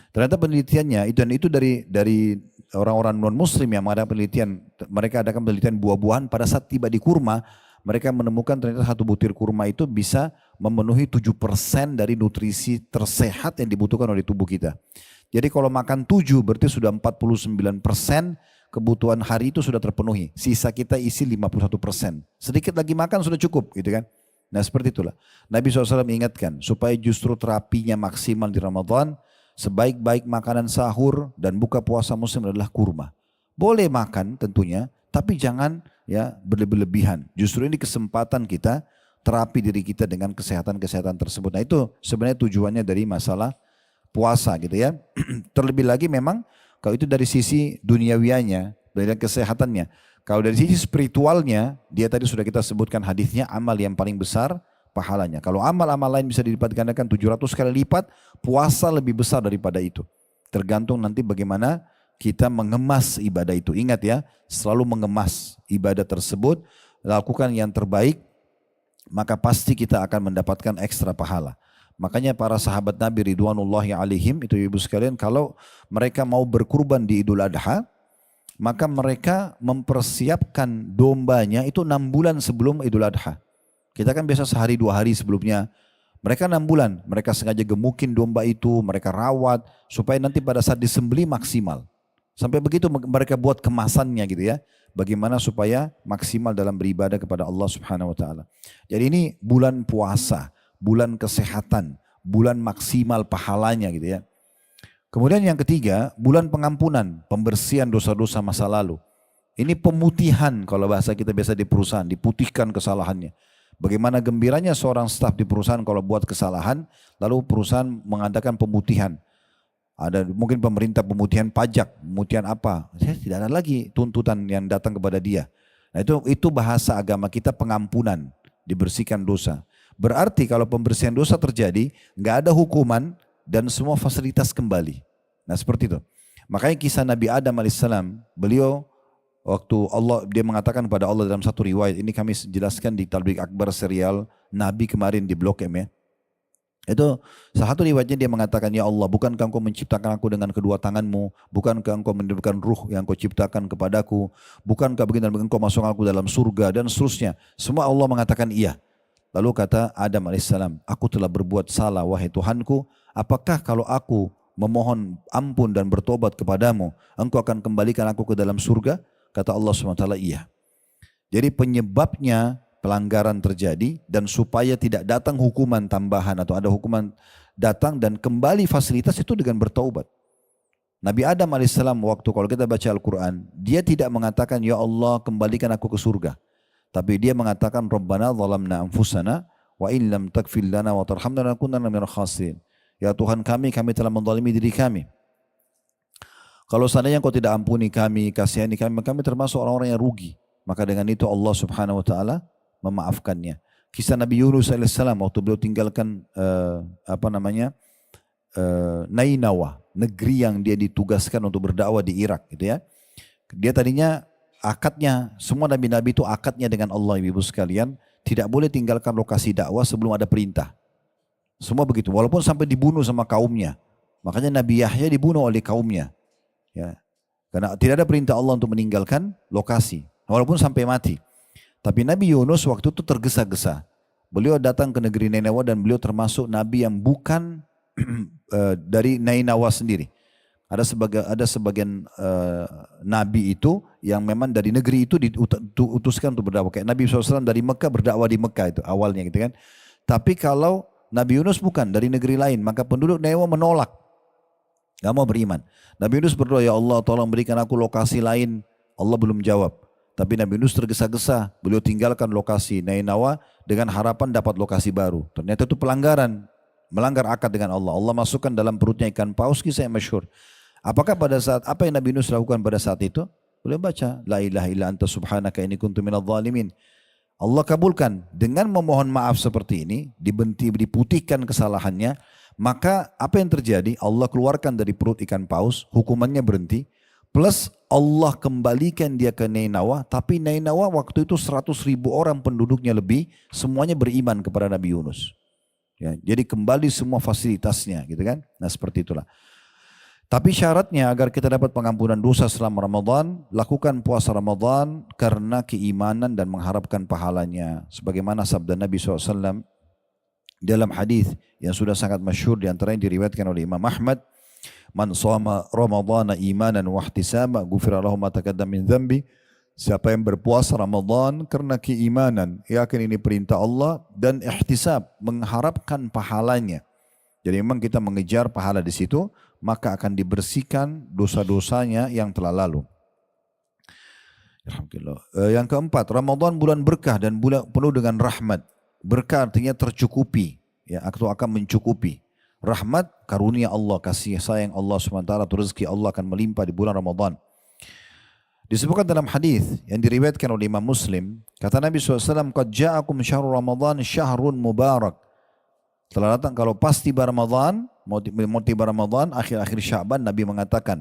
Ternyata penelitiannya itu dari orang-orang non muslim yang ada penelitian, mereka adakan penelitian buah-buahan pada saat tiba di kurma, mereka menemukan ternyata 1 butir kurma itu bisa memenuhi 7% dari nutrisi tersehat yang dibutuhkan oleh tubuh kita. Jadi kalau makan 7 berarti sudah 49% kebutuhan hari itu sudah terpenuhi. Sisa kita isi 51%. Sedikit lagi makan sudah cukup gitu kan. Nah seperti itulah. Nabi SAW mengingatkan supaya justru terapinya maksimal di Ramadan, sebaik-baik makanan sahur dan buka puasa muslim adalah kurma. Boleh makan tentunya, tapi jangan ya berlebihan. Justru ini kesempatan kita terapi diri kita dengan kesehatan-kesehatan tersebut. Nah itu sebenarnya tujuannya dari masalah puasa gitu ya. Terlebih lagi memang kalau itu dari sisi duniawianya, dari kesehatannya. Kalau dari sisi spiritualnya, dia tadi sudah kita sebutkan hadisnya, amal yang paling besar pahalanya. Kalau amal-amal lain bisa dilipat gandakan 700 kali lipat, puasa lebih besar daripada itu. Tergantung nanti bagaimana kita mengemas ibadah itu. Ingat ya, selalu mengemas ibadah tersebut, lakukan yang terbaik, maka pasti kita akan mendapatkan ekstra pahala. Makanya para sahabat Nabi Ridwanullahi alaihim, itu ibu sekalian, kalau mereka mau berkurban di Idul Adha, maka mereka mempersiapkan dombanya itu 6 bulan sebelum Idul Adha. Kita kan biasa sehari 2 hari sebelumnya. Mereka 6 bulan, mereka sengaja gemukin domba itu, mereka rawat, supaya nanti pada saat disembelih maksimal. Sampai begitu mereka buat kemasannya gitu ya. Bagaimana supaya maksimal dalam beribadah kepada Allah Subhanahu Wa Taala. Jadi ini bulan puasa, bulan kesehatan, bulan maksimal pahalanya gitu ya. Kemudian yang ketiga, bulan pengampunan, pembersihan dosa-dosa masa lalu. Ini pemutihan kalau bahasa kita biasa di perusahaan, diputihkan kesalahannya. Bagaimana gembiranya seorang staf di perusahaan kalau buat kesalahan, lalu perusahaan mengadakan pemutihan. Ada mungkin pemerintah pemutihan pajak, pemutihan apa, tidak ada lagi tuntutan yang datang kepada dia. Nah itu bahasa agama kita pengampunan, dibersihkan dosa. Berarti kalau pembersihan dosa terjadi, nggak ada hukuman dan semua fasilitas kembali. Nah seperti itu. Makanya kisah Nabi Adam alaihissalam, beliau waktu dia mengatakan kepada Allah dalam satu riwayat, ini kami jelaskan di Talbik Akbar serial Nabi kemarin di Blok M ya. Itu salah satu riwayatnya dia mengatakan, ya Allah, bukankah engkau menciptakan aku dengan kedua tanganmu, bukankah engkau meniupkan ruh yang kau ciptakan kepadaku, bukankah begini dan engkau masuk aku dalam surga dan seterusnya. Semua Allah mengatakan iya. Lalu kata Adam alaihissalam, aku telah berbuat salah wahai Tuhanku, apakah kalau aku memohon ampun dan bertobat kepadamu, engkau akan kembalikan aku ke dalam surga? Kata Allah SWT, iya. Jadi penyebabnya pelanggaran terjadi dan supaya tidak datang hukuman tambahan atau ada hukuman datang dan kembali fasilitas itu dengan bertaubat. Nabi Adam alaihissalam waktu kalau kita baca Al-Quran, dia tidak mengatakan ya Allah kembalikan aku ke surga. Tapi dia mengatakan Rabbana zalamna anfusana wa in lam taghfir lana wa tarhamna lanakunanna minal khasirin. Ya Tuhan kami telah menzalimi diri kami. Kalau seandainya Engkau tidak ampuni kami, kasihani kami, kami termasuk orang-orang yang rugi. Maka dengan itu Allah Subhanahu wa taala memaafkannya. Kisah Nabi Yunus alaihissalam waktu beliau tinggalkan Nainawa, negeri yang dia ditugaskan untuk berdakwah di Irak gitu ya. Dia tadinya akadnya, semua nabi-nabi itu akadnya dengan Allah ibu sekalian, tidak boleh tinggalkan lokasi dakwah sebelum ada perintah. Semua begitu, walaupun sampai dibunuh sama kaumnya. Makanya Nabi Yahya dibunuh oleh kaumnya. Ya. Karena tidak ada perintah Allah untuk meninggalkan lokasi, walaupun sampai mati. Tapi Nabi Yunus waktu itu tergesa-gesa. Beliau datang ke negeri Nainawa dan beliau termasuk Nabi yang bukan dari Nainawa sendiri. Ada sebagian Nabi itu yang memang dari negeri itu diutuskan untuk berdakwah. Kayak Nabi SAW dari Mekah berdakwah di Mekah itu awalnya gitu kan. Tapi kalau Nabi Yunus bukan dari negeri lain, maka penduduk Nainawa menolak. Gak mau beriman. Nabi Yunus berdoa, ya Allah tolong berikan aku lokasi lain. Allah belum jawab. Tapi Nabi Yunus tergesa-gesa. Beliau tinggalkan lokasi Nainawa dengan harapan dapat lokasi baru. Ternyata itu pelanggaran. Melanggar akad dengan Allah. Allah masukkan dalam perutnya ikan paus, kisah yang masyhur. Apakah pada saat, apa yang Nabi Yunus lakukan pada saat itu? Beliau baca, la ilaha illa anta subhanaka inni kuntu minadh dhalimin. Allah kabulkan. Dengan memohon maaf seperti ini, diputihkan kesalahannya, maka apa yang terjadi? Allah keluarkan dari perut ikan paus, hukumannya berhenti, plus Allah kembalikan dia ke Nainawa, tapi Nainawa waktu itu 100.000 orang penduduknya lebih, semuanya beriman kepada Nabi Yunus. Ya, jadi kembali semua fasilitasnya gitu kan. Nah seperti itulah. Tapi syaratnya agar kita dapat pengampunan dosa selama Ramadan, lakukan puasa Ramadan karena keimanan dan mengharapkan pahalanya. Sebagaimana sabda Nabi SAW dalam hadis yang sudah sangat masyhur diantaranya diriwayatkan oleh Imam Ahmad, man shoma ramadhana imanan wa ihtisaba ghufira lahu ma taqaddama min dzambi. Siapa yang berpuasa Ramadan karena keimanan, yakin ini perintah Allah, dan ihtisab, mengharapkan pahalanya. Jadi memang kita mengejar pahala di situ, maka akan dibersihkan dosa-dosanya yang telah lalu. Alhamdulillah. Yang keempat, Ramadan bulan berkah dan bulan penuh dengan rahmat. Berkah artinya tercukupi, ya, atau akan mencukupi. Rahmat, karunia Allah, kasih sayang Allah SWT, rezeki Allah akan melimpah di bulan Ramadan. Disebutkan dalam hadis yang diriwayatkan oleh Imam Muslim, kata Nabi SAW, qad ja'akum syahrul Ramadan syahrun mubarak. Telah datang kalau pas tiba Ramadan, mau tiba Ramadan, akhir-akhir Sya'ban, Nabi mengatakan,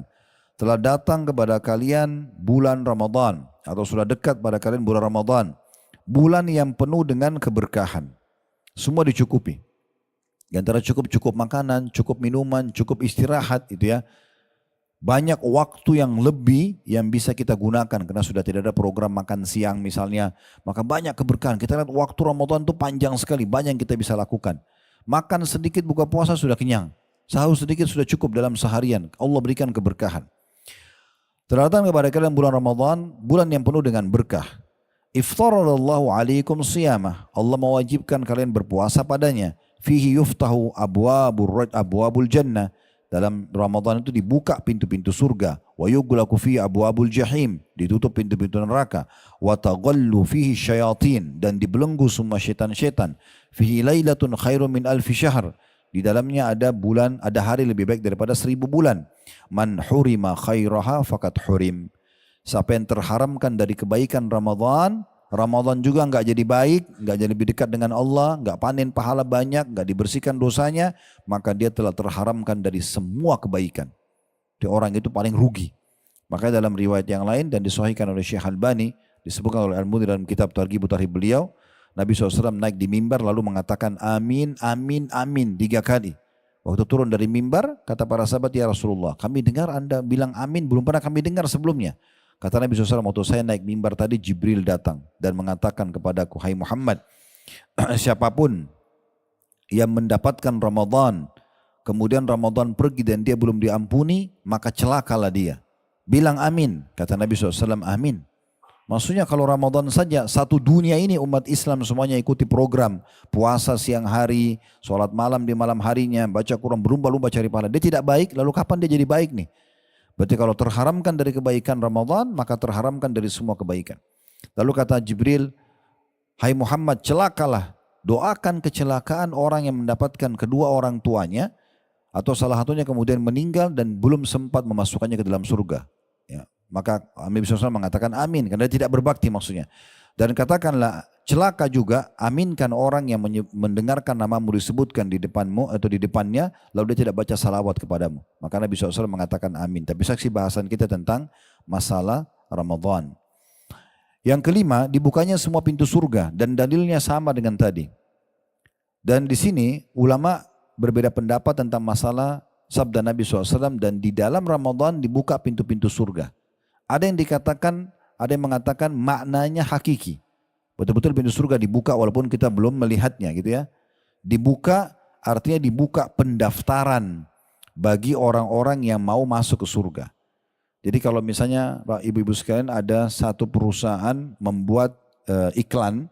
telah datang kepada kalian bulan Ramadan, atau sudah dekat pada kalian bulan Ramadan. Bulan yang penuh dengan keberkahan. Semua dicukupi. Di antara cukup makanan, cukup minuman, cukup istirahat itu ya. Banyak waktu yang lebih yang bisa kita gunakan karena sudah tidak ada program makan siang misalnya. Maka banyak keberkahan. Kita lihat waktu Ramadan itu panjang sekali, banyak yang kita bisa lakukan. Makan sedikit buka puasa sudah kenyang. Sahur sedikit sudah cukup dalam seharian. Allah berikan keberkahan. Telah datang kepada kalian bulan Ramadan, bulan yang penuh dengan berkah. Iftaradallahu alaikum siyamah. Allah mewajibkan kalian berpuasa padanya. fihi yuftahu abwabul jannah. Dalam Ramadan itu dibuka pintu-pintu surga. Wa yughlaqu fihi abwabul jahim, ditutup pintu-pintu neraka. Wa taghallu fihi syayatin, dan dibelenggu semua syaitan-syaitan. Fihi lailatun khairum min alfi syahr, di dalamnya ada bulan, ada hari lebih baik daripada 1000 bulan. Man hurima khairaha faqad hurim. Siapa yang terharamkan dari kebaikan Ramadan, Ramadan juga enggak jadi baik, enggak jadi lebih dekat dengan Allah, enggak panen pahala banyak, enggak dibersihkan dosanya, maka dia telah terharamkan dari semua kebaikan. Dia orang itu paling rugi. Maka dalam riwayat yang lain dan disahihkan oleh Syekh Albani, disebutkan oleh Al-Mundhir dalam kitab Targhib Tarhib beliau, Nabi SAW naik di mimbar lalu mengatakan amin, amin, amin 3 kali. Waktu turun dari mimbar, kata para sahabat, ya Rasulullah, kami dengar Anda bilang amin, belum pernah kami dengar sebelumnya. Kata Nabi SAW, waktu saya naik mimbar tadi, Jibril datang dan mengatakan kepadaku, hai Muhammad, siapapun yang mendapatkan Ramadan, kemudian Ramadan pergi dan dia belum diampuni, maka celakalah dia. Bilang amin. Kata Nabi SAW, amin. Maksudnya kalau Ramadan saja, satu dunia ini umat Islam semuanya ikuti program. Puasa siang hari, sholat malam di malam harinya, baca Quran, berlumba-lumba cari pahala. Dia tidak baik, lalu kapan dia jadi baik nih? Berarti kalau terharamkan dari kebaikan Ramadan, maka terharamkan dari semua kebaikan. Lalu kata Jibril, hai Muhammad, celakalah. Doakan kecelakaan orang yang mendapatkan kedua orang tuanya, atau salah satunya kemudian meninggal dan belum sempat memasukkannya ke dalam surga. Ya. Maka Nabi SAW mengatakan amin, karena dia tidak berbakti maksudnya. Dan katakanlah celaka juga, aminkan orang yang mendengarkan namamu disebutkan di depanmu atau di depannya, lalu dia tidak baca salawat kepadamu. Maka Nabi SAW mengatakan amin. Tapi saksi bahasan kita tentang masalah Ramadan. Yang kelima, dibukanya semua pintu surga dan dalilnya sama dengan tadi. Dan di sini ulama berbeda pendapat tentang masalah sabda Nabi SAW, dan di dalam Ramadan dibuka pintu-pintu surga. Ada yang dikatakan, ada yang mengatakan maknanya hakiki. Betul-betul pintu surga dibuka walaupun kita belum melihatnya gitu ya. Dibuka artinya dibuka pendaftaran bagi orang-orang yang mau masuk ke surga. Jadi kalau misalnya Pak Ibu-Ibu sekalian ada satu perusahaan membuat iklan,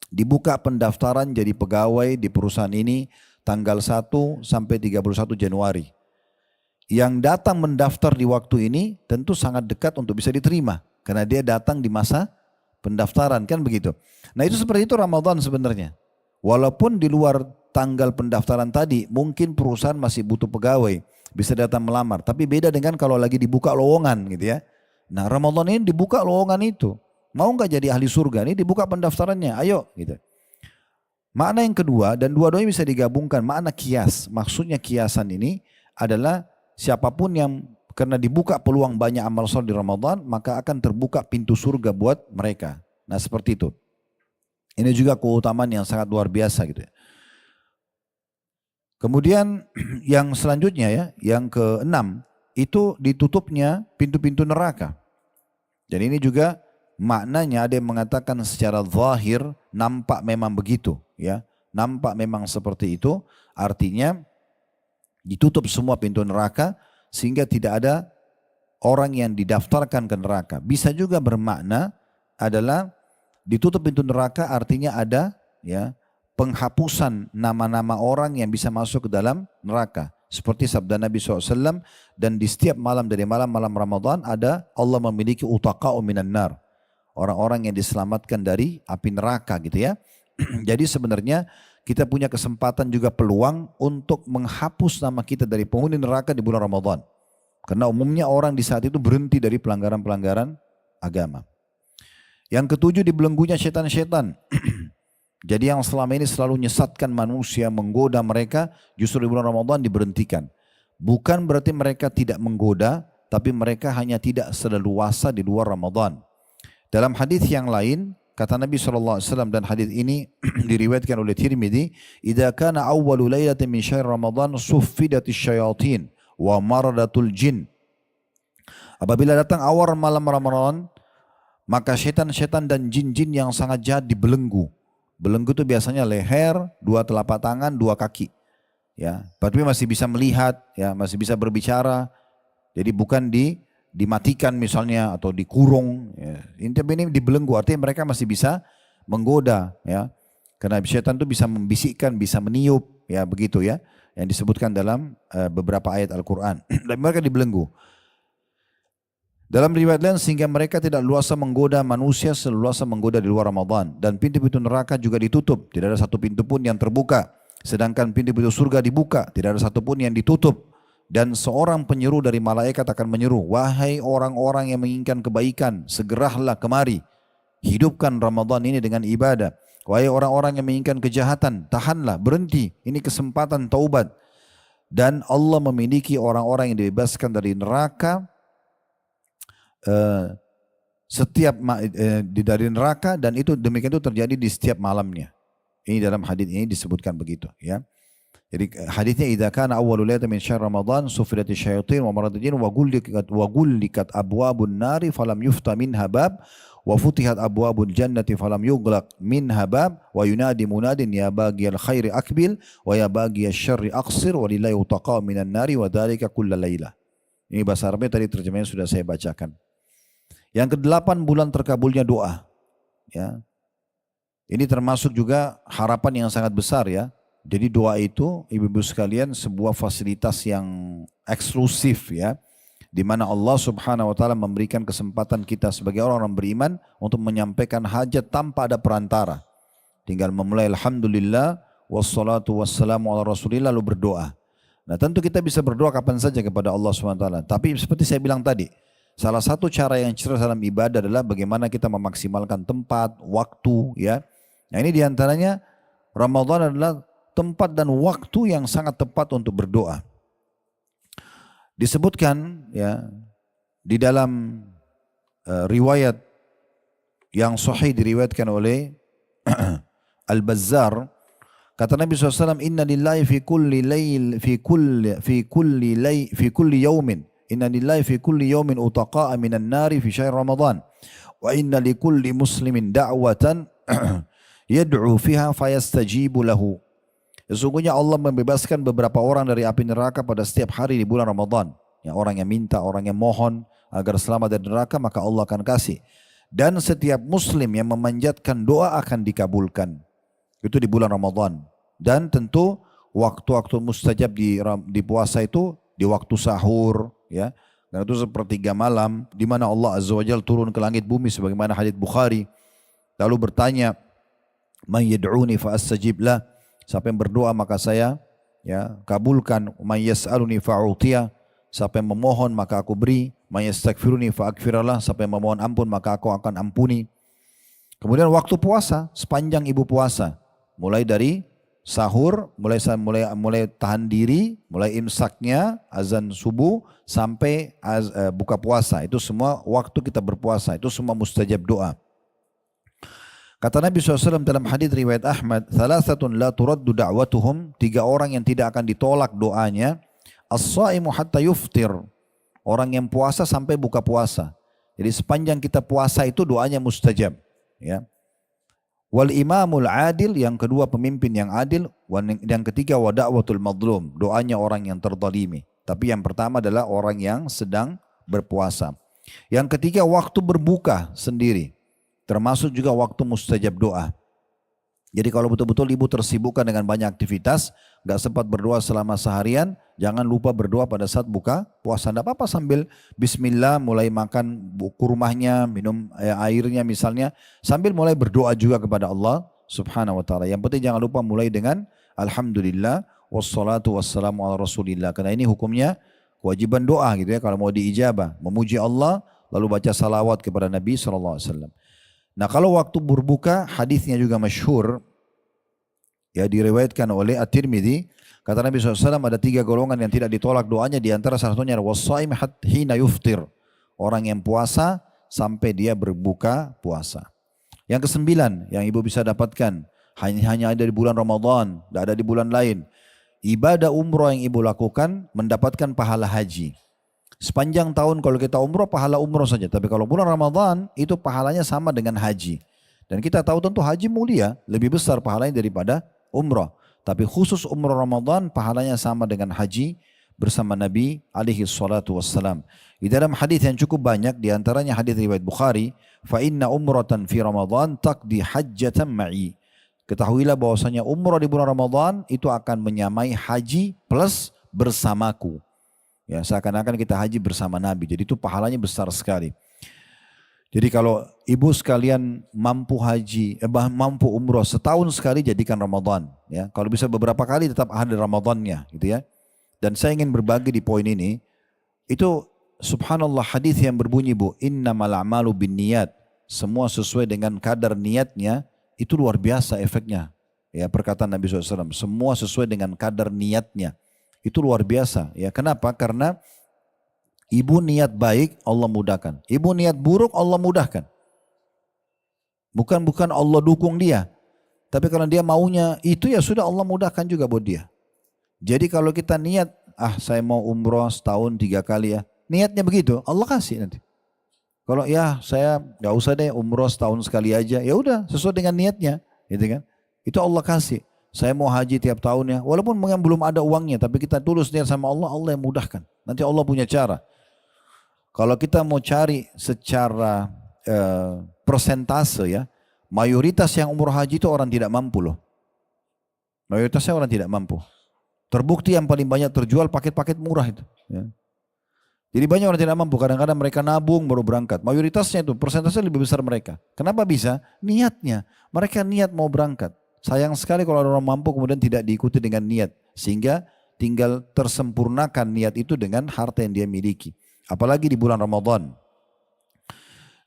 dibuka pendaftaran jadi pegawai di perusahaan ini tanggal 1 sampai 31 Januari. Yang datang mendaftar di waktu ini tentu sangat dekat untuk bisa diterima. Karena dia datang di masa pendaftaran, kan begitu. Nah itu seperti itu Ramadan sebenarnya. Walaupun di luar tanggal pendaftaran tadi, mungkin perusahaan masih butuh pegawai, bisa datang melamar. Tapi beda dengan kalau lagi dibuka lowongan gitu ya. Nah Ramadan ini dibuka lowongan itu. Mau nggak jadi ahli surga? Ini dibuka pendaftarannya, ayo gitu. Makna yang kedua, dan dua-duanya bisa digabungkan, makna kias. Maksudnya kiasan ini adalah siapapun yang karena dibuka peluang banyak amal soleh di Ramadan, maka akan terbuka pintu surga buat mereka. Nah seperti itu. Ini juga keutamaan yang sangat luar biasa gitu ya. Kemudian yang selanjutnya ya, yang keenam, itu ditutupnya pintu-pintu neraka. Dan ini juga maknanya ada yang mengatakan secara zahir nampak memang begitu ya. Nampak memang seperti itu, artinya ditutup semua pintu neraka sehingga tidak ada orang yang didaftarkan ke neraka. Bisa juga bermakna adalah ditutup pintu neraka artinya ada ya penghapusan nama-nama orang yang bisa masuk ke dalam neraka. Seperti sabda Nabi SAW, dan di setiap malam dari malam-malam Ramadan ada Allah memiliki utaqa'u minan nar. Orang-orang yang diselamatkan dari api neraka gitu ya. Jadi sebenarnya kita punya kesempatan juga peluang untuk menghapus nama kita dari penghuni neraka di bulan Ramadan. Karena umumnya orang di saat itu berhenti dari pelanggaran-pelanggaran agama. Yang ketujuh, dibelenggunya setan-setan. Jadi yang selama ini selalu menyesatkan manusia, menggoda mereka, justru di bulan Ramadan diberhentikan. Bukan berarti mereka tidak menggoda, tapi mereka hanya tidak seleluasa di luar Ramadan. Dalam hadis yang lain, kata Nabi SAW, dan hadis ini diriwayatkan oleh Tirmidzi, "Idza kana awwalu lailatin min syahr Ramadan suffidatis syayatin wa maradatul jin." Apabila datang awal malam Ramadan, maka setan-setan dan jin-jin yang sangat jahat dibelenggu. Belenggu itu biasanya leher, 2 telapak tangan, 2 kaki. Ya, tapi masih bisa melihat, ya, masih bisa berbicara. Jadi bukan dimatikan misalnya atau dikurung. Ya. Ini dibelenggu, artinya mereka masih bisa menggoda. Ya. Karena syaitan itu bisa membisikkan, bisa meniup, ya begitu ya. Yang disebutkan dalam beberapa ayat Al-Quran. Dan mereka dibelenggu. Dalam riwayat lain sehingga mereka tidak luasa menggoda manusia seluasa menggoda di luar Ramadan. Dan pintu-pintu neraka juga ditutup. Tidak ada satu pintu pun yang terbuka. Sedangkan pintu-pintu surga dibuka. Tidak ada satu pun yang ditutup. Dan seorang penyeru dari malaikat akan menyeru. Wahai orang-orang yang menginginkan kebaikan. Segeralah kemari. Hidupkan Ramadan ini dengan ibadah. Wahai orang-orang yang menginginkan kejahatan. Tahanlah, berhenti. Ini kesempatan taubat. Dan Allah memiliki orang-orang yang dibebaskan dari neraka. Dari neraka dan itu demikian itu terjadi di setiap malamnya. Ini dalam hadis ini disebutkan begitu ya. Jadi hadisnya idza kana awwalul lailati min syahr ramadan sufilati syayatin wa maradul jin wa gullikat abwabun nari falam yufta minha bab wa futihat abwabul jannati falam yughlaq minha bab wa yunadi munadin ya baghiyal khairi akbil wa ya baghiyasy syarri aqsir wa lillahi utaqa minan nari wa dzalika kullal lailah. Ini bahasa Arabnya tadi terjemahnya sudah saya bacakan. Yang ke-8 bulan terkabulnya doa. Ya. Ini termasuk juga harapan yang sangat besar ya. Jadi doa itu ibu-ibu sekalian sebuah fasilitas yang eksklusif ya. Di mana Allah subhanahu wa ta'ala memberikan kesempatan kita sebagai orang-orang beriman untuk menyampaikan hajat tanpa ada perantara. Tinggal memulai alhamdulillah wassalatu wassalamu ala rasulillah lalu berdoa. Nah tentu kita bisa berdoa kapan saja kepada Allah subhanahu wa ta'ala. Tapi seperti saya bilang tadi. Salah satu cara yang cerdas dalam ibadah adalah bagaimana kita memaksimalkan tempat, waktu ya. Nah ini diantaranya Ramadan adalah tempat dan waktu yang sangat tepat untuk berdoa. Disebutkan ya di dalam riwayat yang sahih diriwayatkan oleh Al-Bazzar, kata Nabi SAW, Inna lillahi fi kulli yaumin Inna lillahi fi kulli yawmin utaqa'a minan nari fi syahr Ramadan wa inna li kulli muslimin da'watan yad'u fiha fayastajibu lahu. Sesungguhnya Allah membebaskan beberapa orang dari api neraka pada setiap hari di bulan Ramadan. Ya, orang yang minta, orang yang mohon agar selamat dari neraka maka Allah akan kasih. Dan setiap muslim yang memanjatkan doa akan dikabulkan. Itu di bulan Ramadan. Dan tentu waktu-waktu mustajab di puasa itu di waktu sahur ya. Dan itu sepertiga malam di mana Allah Azza wa Jalla turun ke langit bumi sebagaimana hadits Bukhari. Lalu bertanya, "Man yad'uni fa astajib lah." Siapa yang berdoa maka saya ya kabulkan. "Man yas'aluni fa a'tiya." Siapa yang memohon maka aku beri. "Man yastaghfiruni fa aghfirlah." Siapa yang memohon ampun maka aku akan ampuni. Kemudian waktu puasa, sepanjang ibu puasa, mulai dari sahur, mulai tahan diri, mulai imsaknya, azan subuh, sampai buka puasa. Itu semua waktu kita berpuasa. Itu semua mustajab doa. Kata Nabi SAW dalam hadis riwayat Ahmad, "Thalathatun la turaddu da'watuhum." 3 orang yang tidak akan ditolak doanya. As-shaimu hatta yuftir. Orang yang puasa sampai buka puasa. Jadi sepanjang kita puasa itu doanya mustajab. Ya. Wal imamul adil, yang kedua pemimpin yang adil, yang ketiga wa da'watul madlum, doanya orang yang terzalimi. Tapi yang pertama adalah orang yang sedang berpuasa. Yang ketiga waktu berbuka sendiri, termasuk juga waktu mustajab doa. Jadi kalau betul-betul ibu tersibukkan dengan banyak aktivitas, gak sempat berdoa selama seharian, jangan lupa berdoa pada saat buka puasa. Tidak apa-apa sambil bismillah mulai makan kurmahnya, minum airnya misalnya, sambil mulai berdoa juga kepada Allah subhanahu wa ta'ala. Yang penting jangan lupa mulai dengan alhamdulillah wassalatu wassalamu ala rasulillah. Karena ini hukumnya kewajiban doa gitu ya, kalau mau diijabah. Memuji Allah lalu baca salawat kepada Nabi SAW. Nah kalau waktu berbuka, hadisnya juga masyhur, ya diriwayatkan oleh At-Tirmidzi, kata Nabi SAW ada 3 golongan yang tidak ditolak doanya, di antara salah satunya was-shaim hina yuftir, orang yang puasa sampai dia berbuka puasa. Yang ke-9 yang ibu bisa dapatkan hanya ada di bulan Ramadan, tidak ada di bulan lain. Ibadah umrah yang ibu lakukan mendapatkan pahala haji. Sepanjang tahun kalau kita umroh, pahala umroh saja. Tapi kalau bulan Ramadan, itu pahalanya sama dengan haji. Dan kita tahu tentu haji mulia, lebih besar pahalanya daripada umroh. Tapi khusus umroh Ramadan, pahalanya sama dengan haji bersama Nabi alaihi salatu wassalam. Di dalam hadis yang cukup banyak, diantaranya hadis riwayat Bukhari, "Fa inna umratan fi Ramadan taqdi hajjatan ma'i." Ketahuilah bahwasanya umrah di bulan Ramadan itu akan menyamai haji plus bersamaku. Ya, seakan-akan kita haji bersama Nabi. Jadi itu pahalanya besar sekali. Jadi kalau ibu sekalian mampu haji, mampu umroh setahun sekali jadikan Ramadan. Ya, kalau bisa beberapa kali tetap ada Ramadannya, gitu ya. Dan saya ingin berbagi di poin ini. Itu subhanallah hadis yang berbunyi bu, innamal a'malu binniyat. Semua sesuai dengan kadar niatnya, itu luar biasa efeknya. Ya, perkataan Nabi SAW, semua sesuai dengan kadar niatnya. Itu luar biasa. Ya, kenapa? Karena ibu niat baik, Allah mudahkan. Ibu niat buruk, Allah mudahkan. Bukan Allah dukung dia. Tapi kalau dia maunya itu, ya sudah Allah mudahkan juga buat dia. Jadi kalau kita niat, saya mau umroh setahun 3 kali ya. Niatnya begitu, Allah kasih nanti. Kalau ya saya gak usah deh umroh setahun sekali aja. Ya udah sesuai dengan niatnya. Gitu kan. Itu Allah kasih. Saya mau haji tiap tahun ya. Walaupun belum ada uangnya. Tapi kita tulus niat sama Allah, Allah yang mudahkan. Nanti Allah punya cara. Kalau kita mau cari secara persentase ya, mayoritas yang umroh haji itu orang tidak mampu loh. Mayoritasnya orang tidak mampu. Terbukti yang paling banyak terjual paket-paket murah itu. Ya. Jadi banyak orang tidak mampu, kadang-kadang mereka nabung baru berangkat. Mayoritasnya itu, persentase lebih besar mereka. Kenapa bisa? Niatnya. Mereka niat mau berangkat. Sayang sekali kalau orang mampu kemudian tidak diikuti dengan niat. Sehingga tinggal tersempurnakan niat itu dengan harta yang dia miliki. Apalagi di bulan Ramadan.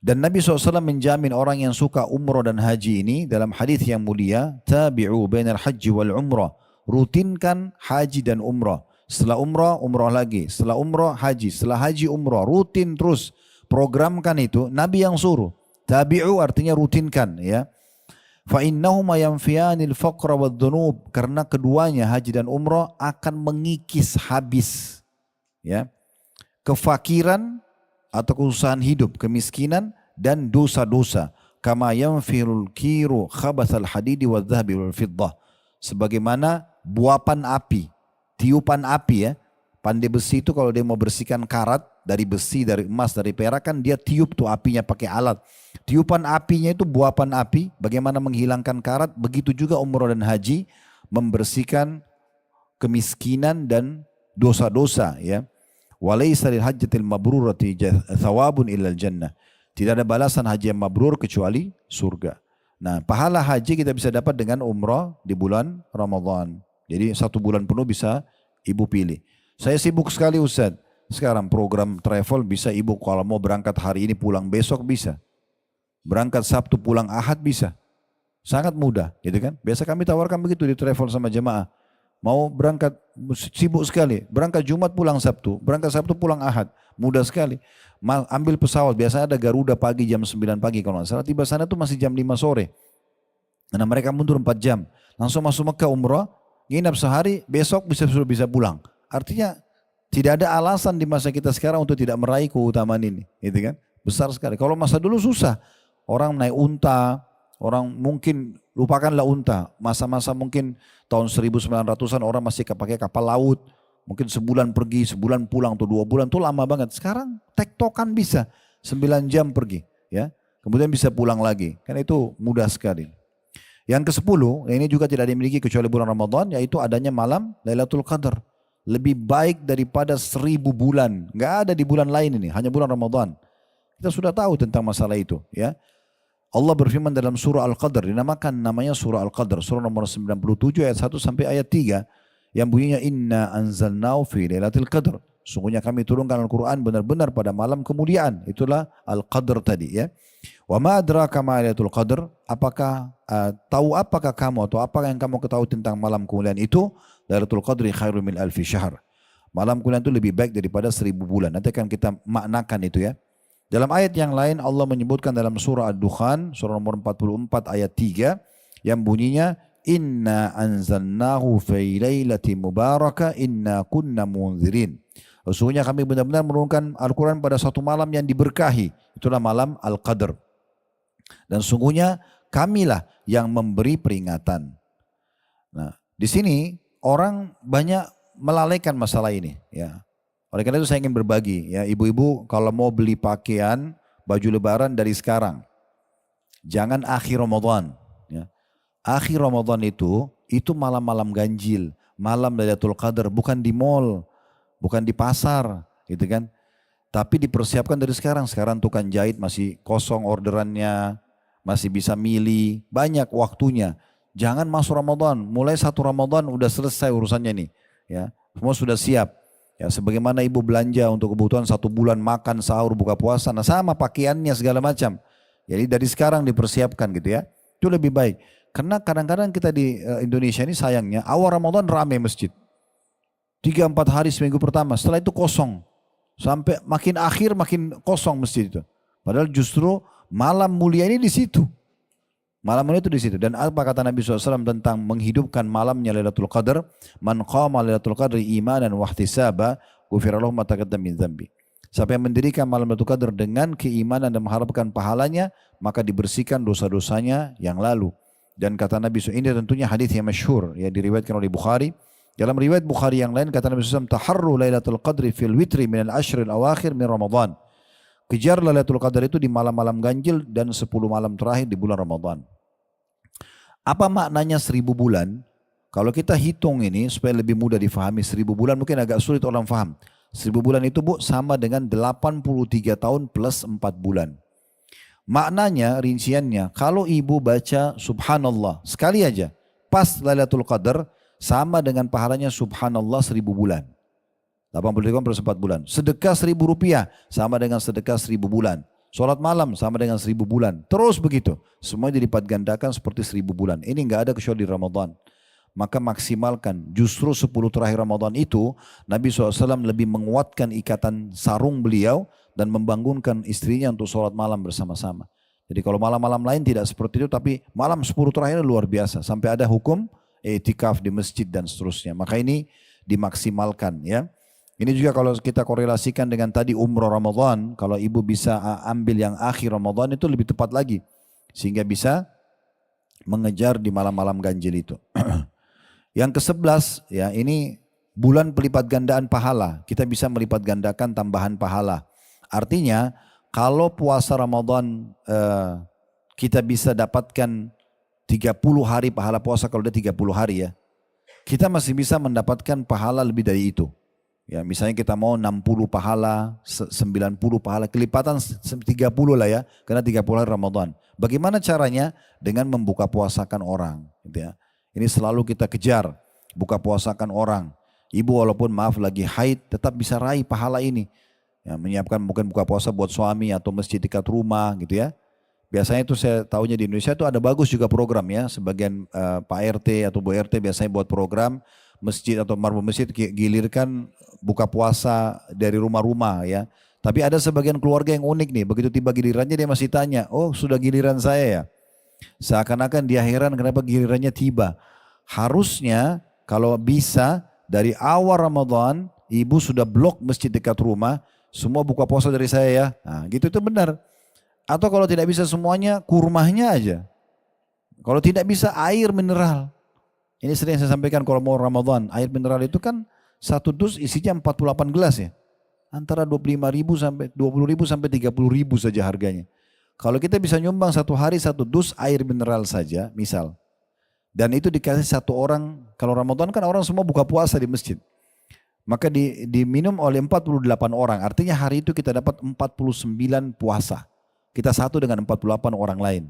Dan Nabi SAW menjamin orang yang suka umrah dan haji ini dalam hadis yang mulia, tabi'u bainal haji wal umrah. Rutinkan haji dan umrah. Setelah umrah, umrah lagi. Setelah umrah, haji. Setelah haji, umrah. Rutin terus. Programkan itu. Nabi yang suruh. Tabi'u artinya rutinkan. Ya. فَإِنَّهُمَا يَنْفِيَانِ الْفَقْرَ وَالذُّنُوبِ. Karena keduanya, haji dan umrah, akan mengikis habis. Ya. Kefakiran atau kesusahan hidup. Kemiskinan dan dosa-dosa. Kama yanfirul kiru khabathal hadidi wa dhahabi wal fiddah. Sebagaimana buapan api. Tiupan api ya, pandai besi itu kalau dia mau bersihkan karat dari besi, dari emas, dari perak kan dia tiup tuh apinya pakai alat. Tiupan apinya itu buapan api, bagaimana menghilangkan karat, begitu juga umrah dan haji membersihkan kemiskinan dan dosa-dosa ya. Walaysa lil hajjatil mabrurati thawabun illal jannah. Tidak ada balasan haji yang mabrur kecuali surga. Nah, pahala haji kita bisa dapat dengan umrah di bulan Ramadan. Jadi 1 bulan penuh bisa ibu pilih. Saya sibuk sekali Ustaz. Sekarang program travel bisa ibu kalau mau berangkat hari ini pulang besok bisa. Berangkat Sabtu pulang Ahad bisa. Sangat mudah gitu kan. Biasa kami tawarkan begitu di travel sama jemaah. Mau berangkat sibuk sekali. Berangkat Jumat pulang Sabtu. Berangkat Sabtu pulang Ahad. Mudah sekali. Ambil pesawat. Biasanya ada Garuda pagi jam 9 pagi kalau nggak salah. Tiba sana tuh masih jam 5 sore. Karena mereka mundur 4 jam. Langsung masuk Mekah umrah. Nginap sehari, besok sudah bisa pulang. Artinya tidak ada alasan di masa kita sekarang untuk tidak meraih keutamaan ini. Gitu kan? Besar sekali. Kalau masa dulu susah. Orang naik unta, orang mungkin lupakanlah unta. Masa-masa mungkin tahun 1900-an orang masih pakai kapal laut. Mungkin sebulan pergi, sebulan pulang, atau 2 bulan. Itu lama banget. Sekarang tektokan bisa. 9 jam pergi. Ya. Kemudian bisa pulang lagi. Karena itu mudah sekali. Yang ke-10, ini juga tidak dimiliki kecuali bulan Ramadan, yaitu adanya malam Lailatul Qadar. Lebih baik daripada 1000 bulan. Nggak ada di bulan lain ini, hanya bulan Ramadan. Kita sudah tahu tentang masalah itu. Ya. Allah berfirman dalam surah Al-Qadar, namanya surah Al-Qadar, surah nomor 97 ayat 1 sampai ayat 3, yang bunyinya Inna anzalnahu fi Lailatul Qadar. Sungguhnya kami turunkan Al-Quran benar-benar pada malam kemuliaan. Itulah Al-Qadar tadi ya. Wa ma adraka ma Lailatul Qadar? Apakah kamu atau apa yang kamu ketahui tentang malam kemuliaan itu? Lailatul Qadri khairum min alfi syahr. Malam kemuliaan itu lebih baik daripada 1000 bulan. Nanti akan kita maknakan itu ya. Dalam ayat yang lain Allah menyebutkan dalam surah Ad-Dukhan, surah nomor 44 ayat 3 yang bunyinya Inna anzalnahu fi lailatin mubarakah inna kunna munzirin. Sesungguhnya kami benar-benar menurunkan Al-Quran pada satu malam yang diberkahi. Itulah malam Al-Qadar. Dan sungguhnya kamilah yang memberi peringatan. Nah, di sini orang banyak melalaikan masalah ini. Ya. Oleh karena itu saya ingin berbagi. Ya, ibu-ibu kalau mau beli pakaian, baju lebaran dari sekarang. Jangan akhir Ramadan. Ya. Akhir Ramadan itu malam-malam ganjil, malam Lailatul Qadar, bukan di mall, bukan di pasar, gitu kan. Tapi dipersiapkan dari sekarang. Sekarang tukang jahit masih kosong orderannya, masih bisa milih, banyak waktunya. Jangan masuk Ramadan, mulai 1 Ramadan udah selesai urusannya nih. Ya, semua sudah siap. Ya, sebagaimana ibu belanja untuk kebutuhan 1 bulan makan, sahur, buka puasa, nah sama pakaiannya segala macam. Jadi dari sekarang dipersiapkan gitu ya. Itu lebih baik. Karena kadang-kadang kita di Indonesia ini sayangnya awal Ramadan ramai masjid. 3-4 hari seminggu pertama, setelah itu kosong. Sampai makin akhir makin kosong masjid itu. Padahal justru malam mulia ini di situ. Malam mulia itu di situ. Dan apa kata Nabi SAW tentang menghidupkan malamnya Lailatul Qadar? Man qama Lailatul Qadri imanan wa ihtisaba, ghufira lahu ma taqaddama min dzambi. Siapa yang mendirikan malam Lailatul Qadar dengan keimanan dan mengharapkan pahalanya, maka dibersihkan dosa-dosanya yang lalu. Dan kata Nabi SAW, ini tentunya hadis yang masyhur, ya diriwayatkan oleh Bukhari. Dalam riwayat Bukhari yang lain kata Nabi SAW, taharru Lailatul Qadri fil witri minal ashril awakhir min Ramadan. Kejar Lailatul Qadar itu di malam-malam ganjil dan 10 malam terakhir di bulan Ramadan. Apa maknanya 1000 bulan? Kalau kita hitung ini supaya lebih mudah difahami, 1000 bulan mungkin agak sulit orang faham. 1000 bulan itu Bu sama dengan 83 tahun plus 4 bulan. Maknanya, rinciannya, kalau ibu baca subhanallah sekali aja, pas Lailatul Qadar, sama dengan pahalanya subhanallah 1000 bulan. 83 plus 4 bulan. Sedekah 1000 rupiah, sama dengan sedekah 1000 bulan. Sholat malam sama dengan 1000 bulan. Terus begitu. Semua dilipat gandakan seperti 1000 bulan. Ini enggak ada kecuali di Ramadan. Maka maksimalkan. Justru 10 terakhir Ramadan itu, Nabi SAW lebih menguatkan ikatan sarung beliau dan membangunkan istrinya untuk sholat malam bersama-sama. Jadi kalau malam-malam lain tidak seperti itu, tapi malam 10 terakhir luar biasa. Sampai ada hukum i'tikaf di masjid dan seterusnya. Maka ini dimaksimalkan ya. Ini juga kalau kita korelasikan dengan tadi umroh Ramadan, kalau ibu bisa ambil yang akhir Ramadan itu lebih tepat lagi. Sehingga bisa mengejar di malam-malam ganjil itu. Yang ke-11 ya, ini bulan pelipat gandaan pahala. Kita bisa melipat gandakan tambahan pahala. Artinya kalau puasa Ramadan kita bisa dapatkan 30 hari pahala puasa kalau udah 30 hari ya. Kita masih bisa mendapatkan pahala lebih dari itu. Ya, misalnya kita mau 60 pahala, 90 pahala, kelipatan 30 lah ya, karena 30 hari Ramadan. Bagaimana caranya? Dengan membuka puasakan orang. Gitu ya. Ini selalu kita kejar, buka puasakan orang. Ibu walaupun maaf lagi haid, tetap bisa raih pahala ini. Ya, menyiapkan mungkin buka puasa buat suami atau masjid dekat rumah gitu ya. Biasanya itu saya tahunya di Indonesia itu ada bagus juga program ya. Sebagian Pak RT atau Bu RT biasanya buat program masjid atau marbu masjid gilirkan buka puasa dari rumah-rumah ya. Tapi ada sebagian keluarga yang unik nih. Begitu tiba gilirannya dia masih tanya, oh sudah giliran saya ya. Seakan-akan dia heran kenapa gilirannya tiba. Harusnya kalau bisa dari awal Ramadan ibu sudah blok masjid dekat rumah. Semua buka puasa dari saya ya. Nah gitu itu benar. Atau kalau tidak bisa semuanya kurmahnya aja. Kalau tidak bisa air mineral. Ini sering saya sampaikan kalau mau Ramadan. Air mineral itu kan satu dus isinya 48 gelas ya. Antara 25.000 sampai 20.000 sampai 30.000 saja harganya. Kalau kita bisa nyumbang satu hari satu dus air mineral saja misal. Dan itu dikasih satu orang. Kalau Ramadan kan orang semua buka puasa di masjid. Maka diminum oleh 48 orang. Artinya hari itu kita dapat 49 puasa. Kita satu dengan 48 orang lain.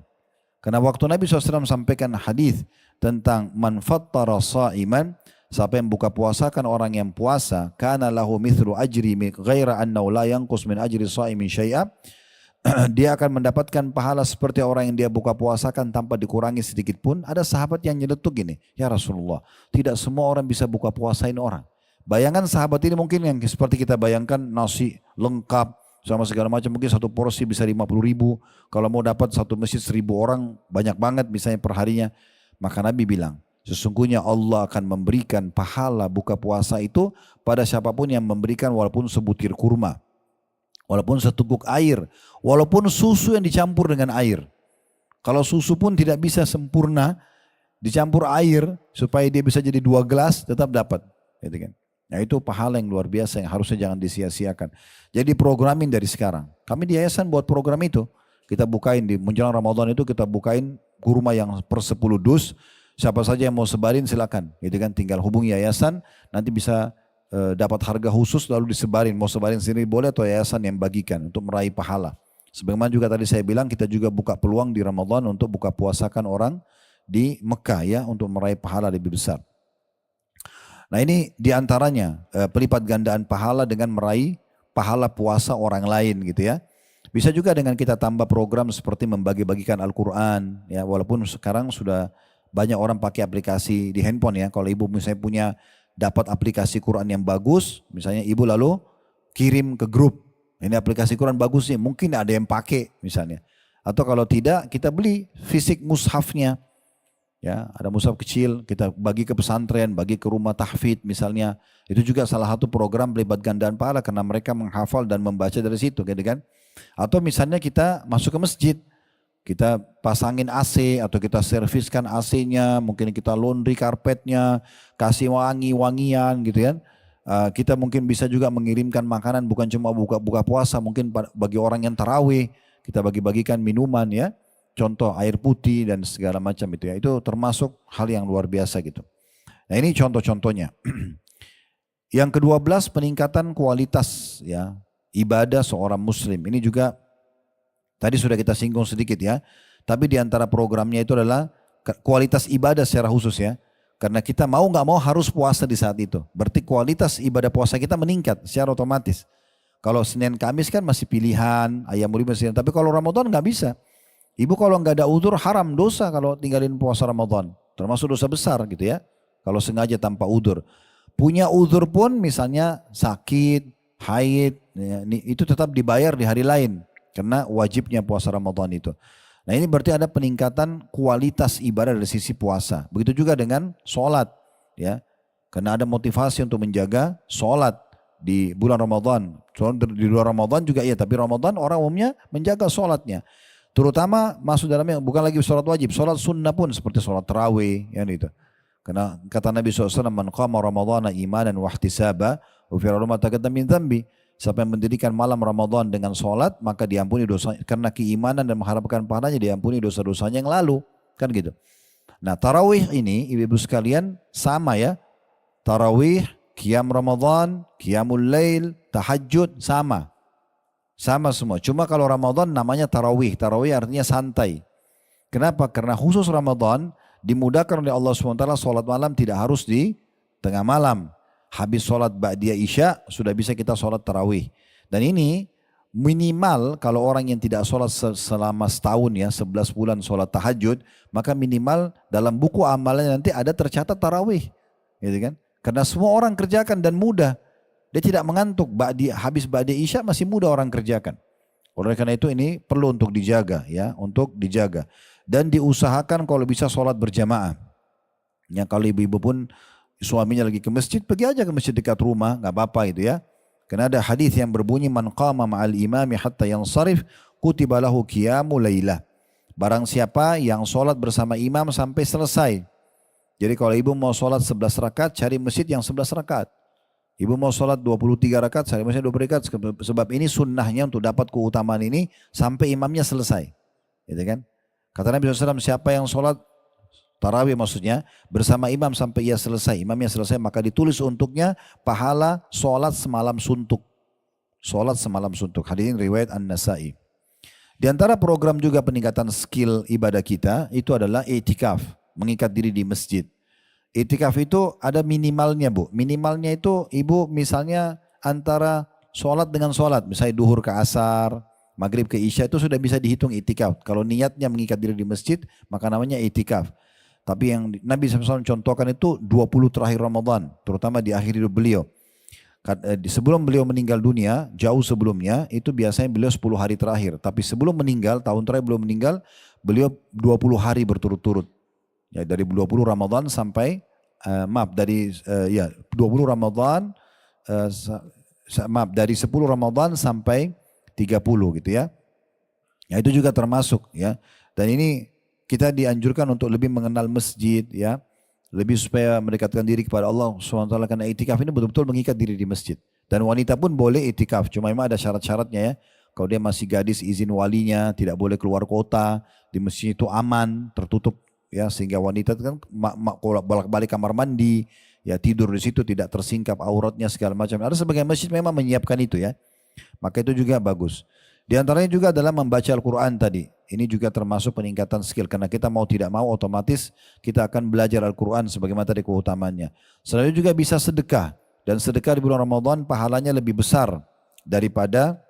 Karena waktu Nabi SAW sampaikan hadis tentang man fattara sha'iman, siapa yang buka puasakan orang yang puasa, kana lahu mithlu ajri ghaira annahu la yanqus min ajri sha'imin syai'a. Dia akan mendapatkan pahala seperti orang yang dia buka puasakan tanpa dikurangi sedikit pun. Ada sahabat yang nyeletuk gini, ya Rasulullah, tidak semua orang bisa buka puasain orang. Bayangkan sahabat ini mungkin yang seperti kita bayangkan nasi lengkap sama segala macam, mungkin satu porsi bisa 50.000. Kalau mau dapat satu masjid 1.000 orang banyak banget misalnya perharinya. Maka Nabi bilang sesungguhnya Allah akan memberikan pahala buka puasa itu pada siapapun yang memberikan walaupun sebutir kurma, walaupun seteguk air, walaupun susu yang dicampur dengan air. Kalau susu pun tidak bisa sempurna, dicampur air supaya dia bisa jadi 2 gelas tetap dapat. Gitu kan. Nah itu pahala yang luar biasa yang harusnya jangan disia-siakan. Jadi programin dari sekarang. Kami di yayasan buat program itu. kita bukain di menjelang Ramadan itu kita bukain kurma yang per 10 dus. Siapa saja yang mau sebarin silakan, gitu kan? Tinggal hubungi yayasan, nanti bisa dapat harga khusus lalu disebarin. Mau sebarin sendiri boleh atau yayasan yang bagikan untuk meraih pahala. Sebagaimana juga tadi saya bilang kita juga buka peluang di Ramadan untuk buka puasakan orang di Mekah ya untuk meraih pahala lebih besar. Nah ini diantaranya pelipat gandaan pahala dengan meraih pahala puasa orang lain gitu ya. Bisa juga dengan kita tambah program seperti membagi-bagikan Al-Quran ya, walaupun sekarang sudah banyak orang pakai aplikasi di handphone ya. Kalau ibu misalnya punya dapat aplikasi Quran yang bagus, misalnya ibu lalu kirim ke grup, ini aplikasi Quran bagus nih, mungkin ada yang pakai misalnya. Atau kalau tidak kita beli fisik mushafnya. Ya, ada mushaf kecil, kita bagi ke pesantren, bagi ke rumah tahfidz misalnya. Itu juga salah satu program pelipat gandaan pahala karena mereka menghafal dan membaca dari situ, gitu kan? Atau misalnya kita masuk ke masjid, kita pasangin AC atau kita serviskan AC-nya, mungkin kita laundry karpetnya, kasih wangi-wangian gitu kan. Kita mungkin bisa juga mengirimkan makanan bukan cuma buka puasa, mungkin bagi orang yang tarawih, kita bagi-bagikan minuman ya. Contoh air putih dan segala macam itu ya. Itu termasuk hal yang luar biasa gitu. Nah ini contoh-contohnya. Yang ke-12 peningkatan kualitas ya ibadah seorang muslim. Ini juga tadi sudah kita singgung sedikit ya. Tapi di antara programnya itu adalah kualitas ibadah secara khusus ya. Karena kita mau nggak mau harus puasa di saat itu. Berarti kualitas ibadah puasa kita meningkat secara otomatis. Kalau Senin Kamis kan masih pilihan, ayam urib masih. Tapi kalau Ramadan nggak bisa. Ibu kalau nggak ada udzur haram dosa kalau tinggalin puasa Ramadan. Termasuk dosa besar gitu ya. Kalau sengaja tanpa udzur. Punya udzur pun misalnya sakit, haid, ya, itu tetap dibayar di hari lain. Karena wajibnya puasa Ramadan itu. Nah ini berarti ada peningkatan kualitas ibadah dari sisi puasa. Begitu juga dengan sholat. Ya. Karena ada motivasi untuk menjaga sholat di bulan Ramadan. Di luar Ramadan juga iya. Tapi Ramadan orang umumnya menjaga sholatnya. Terutama masuk dalamnya bukan lagi sholat wajib. Sholat sunnah pun seperti sholat tarawih. Ya, itu. Karena kata Nabi SAW, man qama ramadhana imanan wahtisaba ufira ma taqaddama min dhanbi. Siapa yang mendirikan malam Ramadan dengan sholat, maka diampuni dosa karena keimanan dan mengharapkan pahalanya diampuni dosa-dosanya yang lalu. Kan gitu. Nah tarawih ini ibu-ibu sekalian sama ya. Tarawih, qiyam Ramadan, qiyamul lail, tahajud sama. Sama semua. Cuma kalau Ramadan namanya tarawih. Tarawih artinya santai. Kenapa? Karena khusus Ramadan dimudahkan oleh Allah SWT sholat malam tidak harus di tengah malam. Habis sholat ba'diyah isya sudah bisa kita sholat tarawih. Dan ini minimal kalau orang yang tidak sholat selama setahun ya 11 bulan sholat tahajud. Maka minimal dalam buku amalannya nanti ada tercatat tarawih. Gitu kan? Karena semua orang kerjakan dan mudah. Dia tidak mengantuk, habis ba'diyah isya masih mudah orang kerjakan. Oleh karena itu ini perlu untuk dijaga ya, untuk dijaga. Dan diusahakan kalau bisa sholat berjamaah. Ya kalau ibu-ibu pun suaminya lagi ke masjid, pergi aja ke masjid dekat rumah, nggak apa-apa itu ya. Karena ada hadis yang berbunyi man qama ma'al imami hatta yansarif kutiba lahu qiyamu lailah. Barang siapa yang sholat bersama imam sampai selesai. Jadi kalau ibu mau sholat 11 rakaat, cari masjid yang 11 rakaat. Ibu mau sholat 23 rakaat, cari masjid 20 rakaat. Sebab ini sunnahnya untuk dapat keutamaan ini sampai imamnya selesai. Gitu kan? Kata Nabi SAW, siapa yang sholat tarawih maksudnya bersama imam sampai ia selesai, imamnya selesai, maka ditulis untuknya pahala sholat semalam suntuk. Sholat semalam suntuk. Hadirin riwayat An-Nasai. Di antara program juga peningkatan skill ibadah kita itu adalah i'tikaf, mengikat diri di masjid. I'tikaf itu ada minimalnya bu. Minimalnya itu ibu misalnya antara sholat dengan sholat. Misalnya duhur ke asar, maghrib ke isya itu sudah bisa dihitung i'tikaf. Kalau niatnya mengikat diri di masjid maka namanya i'tikaf. Tapi yang Nabi SAW contohkan itu 20 terakhir Ramadan. Terutama di akhir hidup beliau. Sebelum beliau meninggal dunia, jauh sebelumnya itu biasanya beliau 10 hari terakhir. Tapi sebelum meninggal, tahun terakhir belum meninggal, beliau 20 hari berturut-turut. Ya, dari 20 Ramadan sampai 20 Ramadan dari 10 Ramadan sampai 30 gitu ya. Ya itu juga termasuk ya. Dan ini kita dianjurkan untuk lebih mengenal masjid ya. Lebih supaya mendekatkan diri kepada Allah SWT karena itikaf ini betul-betul mengikat diri di masjid. Dan wanita pun boleh itikaf, cuma memang ada syarat-syaratnya ya. Kalau dia masih gadis izin walinya, tidak boleh keluar kota, di masjid itu aman, tertutup ya sehingga wanita itu kan bolak-balik kamar mandi, ya tidur di situ tidak tersingkap auratnya segala macam. Ada sebagian masjid memang menyiapkan itu ya. Maka itu juga bagus. Di antaranya juga adalah membaca Al-Quran tadi. Ini juga termasuk peningkatan skill. Karena kita mau tidak mau otomatis kita akan belajar Al-Quran sebagaimana tadi keutamaannya. Selalu juga bisa sedekah. Dan sedekah di bulan Ramadan pahalanya lebih besar daripada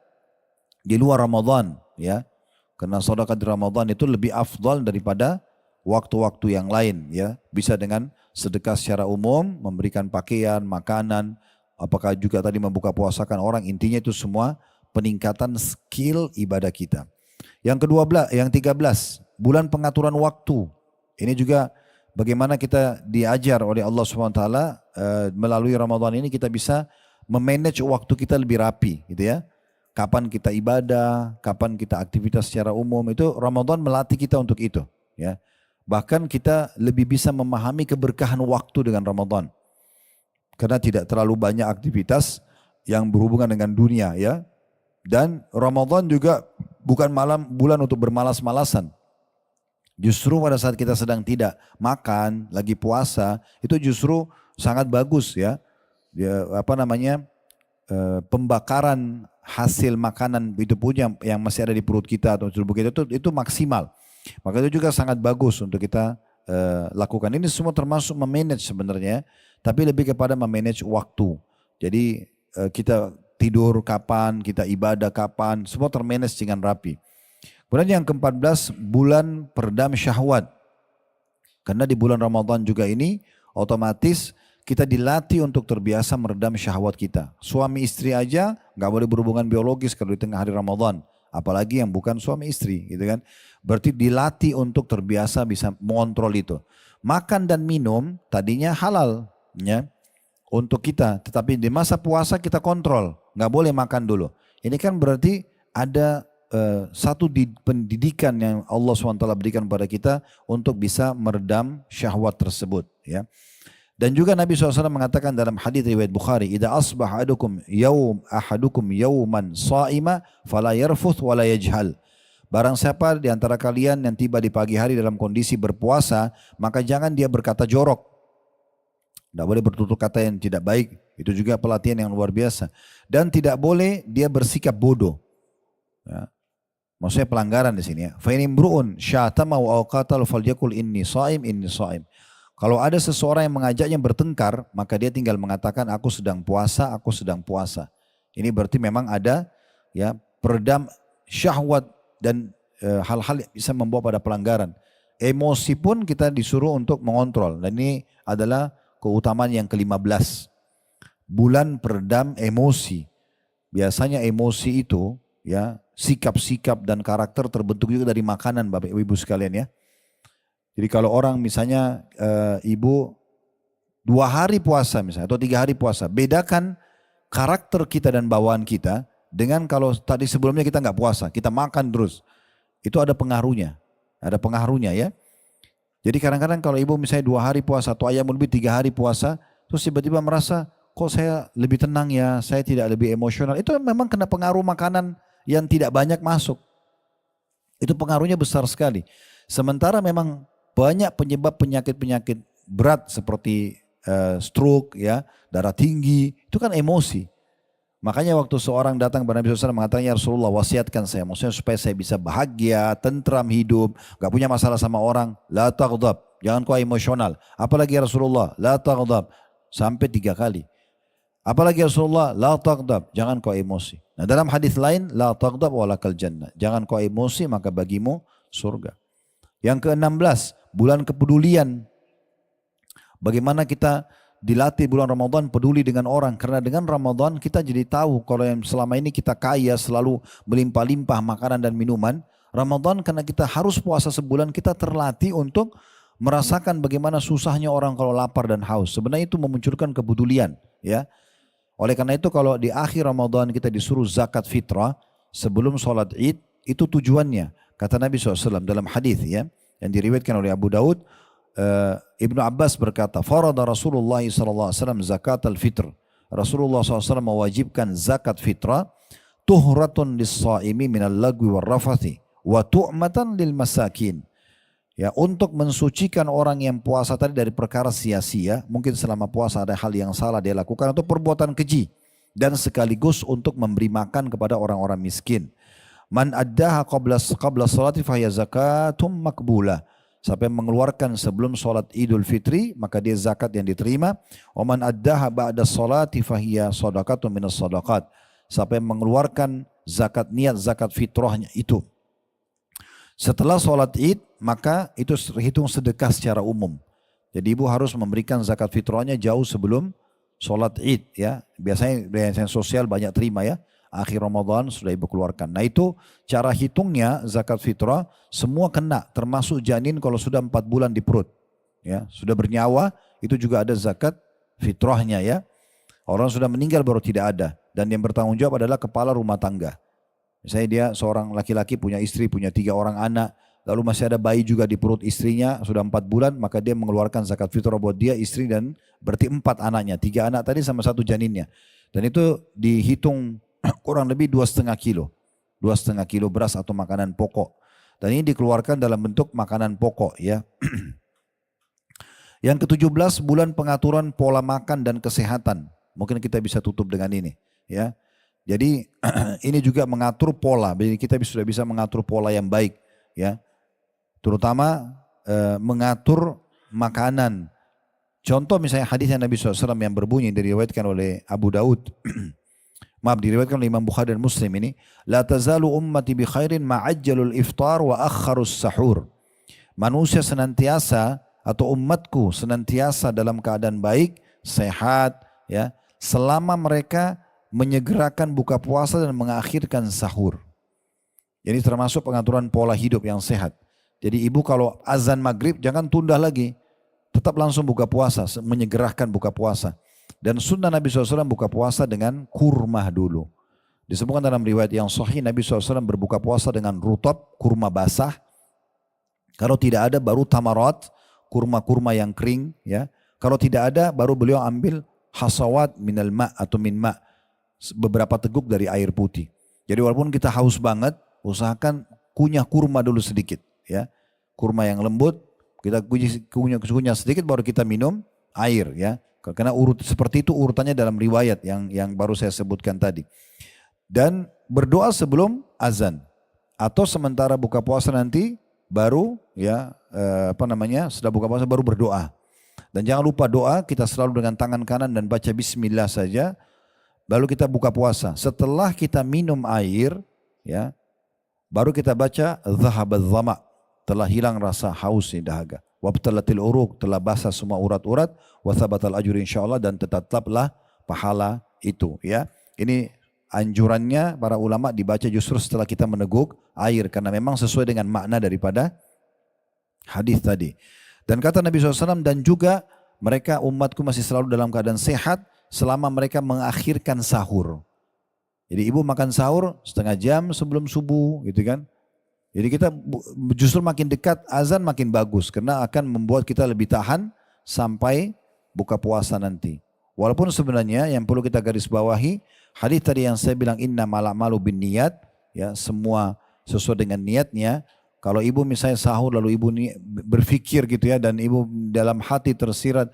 di luar Ramadan. Ya. Karena sedekah di Ramadan itu lebih afdal daripada waktu-waktu yang lain. Ya. Bisa dengan sedekah secara umum, memberikan pakaian, makanan, apakah juga tadi membuka puasakan orang, intinya itu semua peningkatan skill ibadah kita. Yang yang 13, bulan pengaturan waktu. Ini juga bagaimana kita diajar oleh Allah SWT melalui Ramadan ini kita bisa memanage waktu kita lebih rapi gitu ya. Kapan kita ibadah, kapan kita aktivitas secara umum, itu Ramadan melatih kita untuk itu ya. Bahkan kita lebih bisa memahami keberkahan waktu dengan Ramadan. Karena tidak terlalu banyak aktivitas yang berhubungan dengan dunia ya. Dan Ramadan juga bukan bulan untuk bermalas-malasan. Justru pada saat kita sedang tidak makan, lagi puasa, itu justru sangat bagus ya. Pembakaran hasil makanan itu pun yang masih ada di perut kita atau tubuh kita itu maksimal. Maka itu juga sangat bagus untuk kita lakukan. Ini semua termasuk memanage sebenarnya, tapi lebih kepada memanage waktu. Jadi kita tidur kapan, kita ibadah kapan, semua termanage dengan rapi. Kemudian yang ke-14, bulan peredam syahwat. Karena di bulan Ramadan juga ini otomatis kita dilatih untuk terbiasa meredam syahwat kita. Suami istri aja nggak boleh berhubungan biologis kalau di tengah hari Ramadan. Apalagi yang bukan suami istri gitu kan. Berarti dilatih untuk terbiasa bisa mengontrol itu. Makan dan minum tadinya halal ya untuk kita. Tetapi di masa puasa kita kontrol. Nggak boleh makan dulu. Ini kan berarti ada satu pendidikan yang Allah SWT berikan kepada kita untuk bisa meredam syahwat tersebut ya. Dan juga Nabi SAW mengatakan dalam hadis riwayat Bukhari, "Idza asbaha ahadukum yawman sha'ima fala yarfuth wala yajhal." Barang siapa di antara kalian yang tiba di pagi hari dalam kondisi berpuasa, maka jangan dia berkata jorok. Tidak boleh bertutur kata yang tidak baik. Itu juga pelatihan yang luar biasa. Dan tidak boleh dia bersikap bodoh. Ya. Maksudnya pelanggaran di sini ya. Fa in imru'un syatama wa qatal falyakul inni shaim inni shaim. Kalau ada seseorang yang mengajaknya bertengkar, maka dia tinggal mengatakan aku sedang puasa, aku sedang puasa. Ini berarti memang ada ya peredam syahwat dan hal-hal yang bisa membawa pada pelanggaran. Emosi pun kita disuruh untuk mengontrol. Dan ini adalah keutamaan yang ke-15. Bulan peredam emosi. Biasanya emosi itu ya sikap-sikap dan karakter terbentuk juga dari makanan Bapak Ibu sekalian ya. Jadi kalau orang misalnya ibu 2 hari puasa misalnya atau 3 hari puasa, bedakan karakter kita dan bawaan kita dengan kalau tadi sebelumnya kita nggak puasa, kita makan terus. Itu ada pengaruhnya ya. Jadi kadang-kadang kalau ibu misalnya 2 hari puasa atau ayam lebih 3 hari puasa, terus tiba-tiba merasa kok saya lebih tenang ya, saya tidak lebih emosional. Itu memang kena pengaruh makanan yang tidak banyak masuk. Itu pengaruhnya besar sekali. Sementara memang banyak penyebab penyakit-penyakit berat seperti stroke, ya, darah tinggi, itu kan emosi. Makanya waktu seorang datang kepada Nabi SAW mengatakan, ya Rasulullah wasiatkan saya, maksudnya supaya saya bisa bahagia, tentram hidup, gak punya masalah sama orang, la taghdab, jangan kau emosional. Apalagi ya Rasulullah, la taghdab, sampai 3 kali. Apalagi ya Rasulullah, la taghdab, jangan kau emosi. Nah dalam hadis lain, la taghdab walakal jannah, jangan kau emosi maka bagimu surga. Yang ke-16, bulan kepedulian. Bagaimana kita dilatih bulan Ramadan peduli dengan orang. Karena dengan Ramadan kita jadi tahu kalau yang selama ini kita kaya selalu melimpah-limpah makanan dan minuman. Ramadan karena kita harus puasa sebulan kita terlatih untuk merasakan bagaimana susahnya orang kalau lapar dan haus. Sebenarnya itu memunculkan kepedulian. Ya. Oleh karena itu kalau di akhir Ramadan kita disuruh zakat fitrah sebelum sholat id, itu tujuannya. Kata Nabi SAW dalam hadis ya yang diriwayatkan oleh Abu Daud, Ibnu Abbas berkata, farada Rasulullah SAW zakat al-fitr. Rasulullah SAW mewajibkan zakat fitrah tuhratun lis-shaimi minal lagwi war rafathi wa tu'matan lil masakin. Ya, untuk mensucikan orang yang puasa tadi dari perkara sia-sia, mungkin selama puasa ada hal yang salah dia lakukan atau perbuatan keji, dan sekaligus untuk memberi makan kepada orang-orang miskin. Man addaha qabla salati fahiya zakatum makbulah. Siapa yang mengeluarkan sebelum solat Idul Fitri, maka dia zakat yang diterima. Wa man addaha ba'da salati fahiya shadaqatun minas shadaqat. Siapa yang mengeluarkan zakat niat zakat fitrahnya itu setelah sholat id, maka itu terhitung sedekah secara umum. Jadi ibu harus memberikan zakat fitrahnya jauh sebelum sholat id ya. Biasanya yayasan sosial banyak terima ya. Akhir Ramadan sudah ibu keluarkan. Nah itu cara hitungnya zakat fitrah semua kena, termasuk janin kalau sudah 4 bulan di perut. Ya, sudah bernyawa itu juga ada zakat fitrahnya ya. Orang sudah meninggal baru tidak ada. Dan yang bertanggung jawab adalah kepala rumah tangga. Misalnya dia seorang laki-laki punya istri, punya 3 orang anak, lalu masih ada bayi juga di perut istrinya, sudah 4 bulan, maka dia mengeluarkan zakat fitrah buat dia, istri, dan berarti 4 anaknya. 3 anak tadi sama 1 janinnya. Dan itu dihitung kurang lebih 2,5 kilo. 2,5 kilo beras atau makanan pokok. Dan ini dikeluarkan dalam bentuk makanan pokok ya. Yang ke-17 bulan pengaturan pola makan dan kesehatan. Mungkin kita bisa tutup dengan ini ya. Jadi ini juga mengatur pola, jadi kita sudah bisa mengatur pola yang baik ya. Terutama mengatur makanan. Contoh misalnya hadis Nabi SAW yang berbunyi diriwayatkan oleh Abu Daud. Maaf, diriwayatkan oleh Imam Bukhari dan Muslim ini. La tazalu ummati bi khairin ma'ajjalul iftar wa akharus sahur. Manusia senantiasa atau umatku senantiasa dalam keadaan baik, sehat ya, selama mereka menyegerakan buka puasa dan mengakhirkan sahur. Jadi termasuk pengaturan pola hidup yang sehat. Jadi ibu kalau azan maghrib jangan tunda lagi. Tetap langsung buka puasa, menyegerakan buka puasa. Dan sunnah Nabi SAW buka puasa dengan kurma dulu. Disebutkan dalam riwayat yang sahih Nabi SAW berbuka puasa dengan rutab, kurma basah. Kalau tidak ada baru tamarat, kurma-kurma yang kering. Ya. Kalau tidak ada baru beliau ambil hasawat minal ma' atau min ma'. Beberapa teguk dari air putih. Jadi walaupun kita haus banget, usahakan kunyah kurma dulu sedikit. Ya. Kurma yang lembut, kita kunyah sedikit baru kita minum air. Ya. Karena seperti itu urutannya dalam riwayat yang baru saya sebutkan tadi. Dan berdoa sebelum azan. Atau sementara buka puasa nanti baru ya setelah buka puasa baru berdoa. Dan jangan lupa doa kita selalu dengan tangan kanan dan baca bismillah saja. Lalu kita buka puasa. Setelah kita minum air, ya, baru kita baca zahabadz dhama, telah hilang rasa haus di dahaga. Wabtalatil uruq, telah basah semua urat-urat. Wa thabatal ajr insyaallah, dan tetaplah pahala itu. Ya, ini anjurannya para ulama dibaca justru setelah kita meneguk air karena memang sesuai dengan makna daripada hadis tadi. Dan kata Nabi SAW, dan juga mereka umatku masih selalu dalam keadaan sehat selama mereka mengakhirkan sahur. Jadi ibu makan sahur setengah jam sebelum subuh gitu kan. Jadi kita justru makin dekat azan makin bagus karena akan membuat kita lebih tahan sampai buka puasa nanti. Walaupun sebenarnya yang perlu kita garis bawahi, hadis tadi yang saya bilang innamal a'malu binniyat, ya semua sesuai dengan niatnya. Kalau ibu misalnya sahur lalu ibu berpikir gitu ya dan ibu dalam hati tersirat,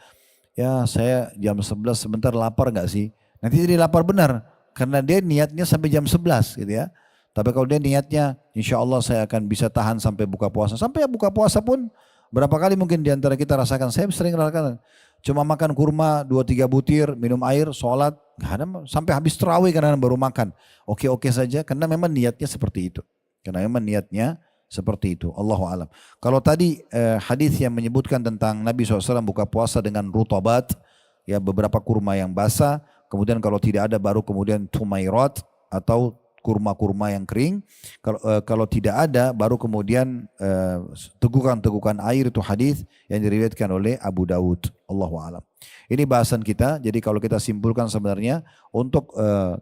ya saya jam 11 sebentar lapar gak sih? Nanti jadi lapar benar karena dia niatnya sampai jam 11 gitu ya. Tapi kalau dia niatnya insya Allah saya akan bisa tahan sampai buka puasa. Sampai buka puasa pun berapa kali mungkin diantara kita rasakan. Saya sering rasakan cuma makan kurma 2-3 butir, minum air, sholat. Gak ada, sampai habis terawih kadang baru makan. Oke-oke saja karena memang niatnya seperti itu. Karena memang niatnya seperti itu. Allahu a'lam. Kalau tadi hadis yang menyebutkan tentang Nabi SAW buka puasa dengan rutabat, ya beberapa kurma yang basah, kemudian kalau tidak ada baru kemudian tumairat atau kurma-kurma yang kering. Kalau tidak ada baru kemudian tegukan-tegukan air, itu hadis yang diriwayatkan oleh Abu Daud. Allahu a'lam. Ini bahasan kita. Jadi kalau kita simpulkan sebenarnya untuk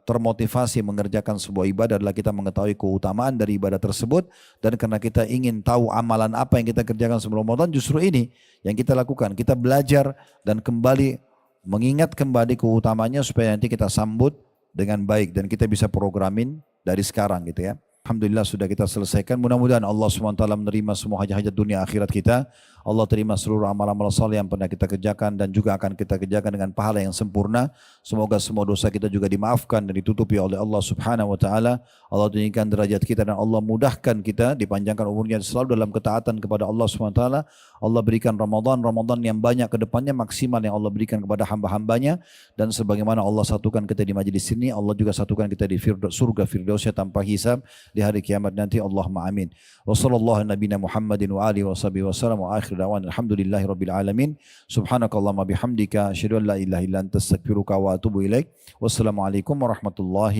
termotivasi mengerjakan sebuah ibadah adalah kita mengetahui keutamaan dari ibadah tersebut, dan karena kita ingin tahu amalan apa yang kita kerjakan sebelum Ramadan, justru ini yang kita lakukan. Kita belajar dan kembali mengingat kembali keutamanya supaya nanti kita sambut dengan baik dan kita bisa programin dari sekarang gitu ya. Alhamdulillah sudah kita selesaikan. Mudah-mudahan Allah SWT menerima semua hajat-hajat dunia akhirat kita. Allah terima seluruh amal-amal saleh yang pernah kita kerjakan dan juga akan kita kerjakan dengan pahala yang sempurna. Semoga semua dosa kita juga dimaafkan dan ditutupi oleh Allah Subhanahu wa taala. Allah tinggikan derajat kita dan Allah mudahkan kita, dipanjangkan umurnya selalu dalam ketaatan kepada Allah Subhanahu wa taala. Allah berikan Ramadan yang banyak ke depannya, maksimal yang Allah berikan kepada hamba-hambanya, dan sebagaimana Allah satukan kita di majelis ini, Allah juga satukan kita di surga Firdausnya tanpa hisab di hari kiamat nanti. Allahumma amin. Wa sallallahu nabiyana Muhammadin wa alihi wa sahbihi wasallam wa akhir da'wan alhamdulillahi rabbil alamin. Subhanakallahumma bihamdika asyhadu an la ilaha illa anta astaghfiruka wa atubu ilaik. Wassalamualaikum warahmatullahi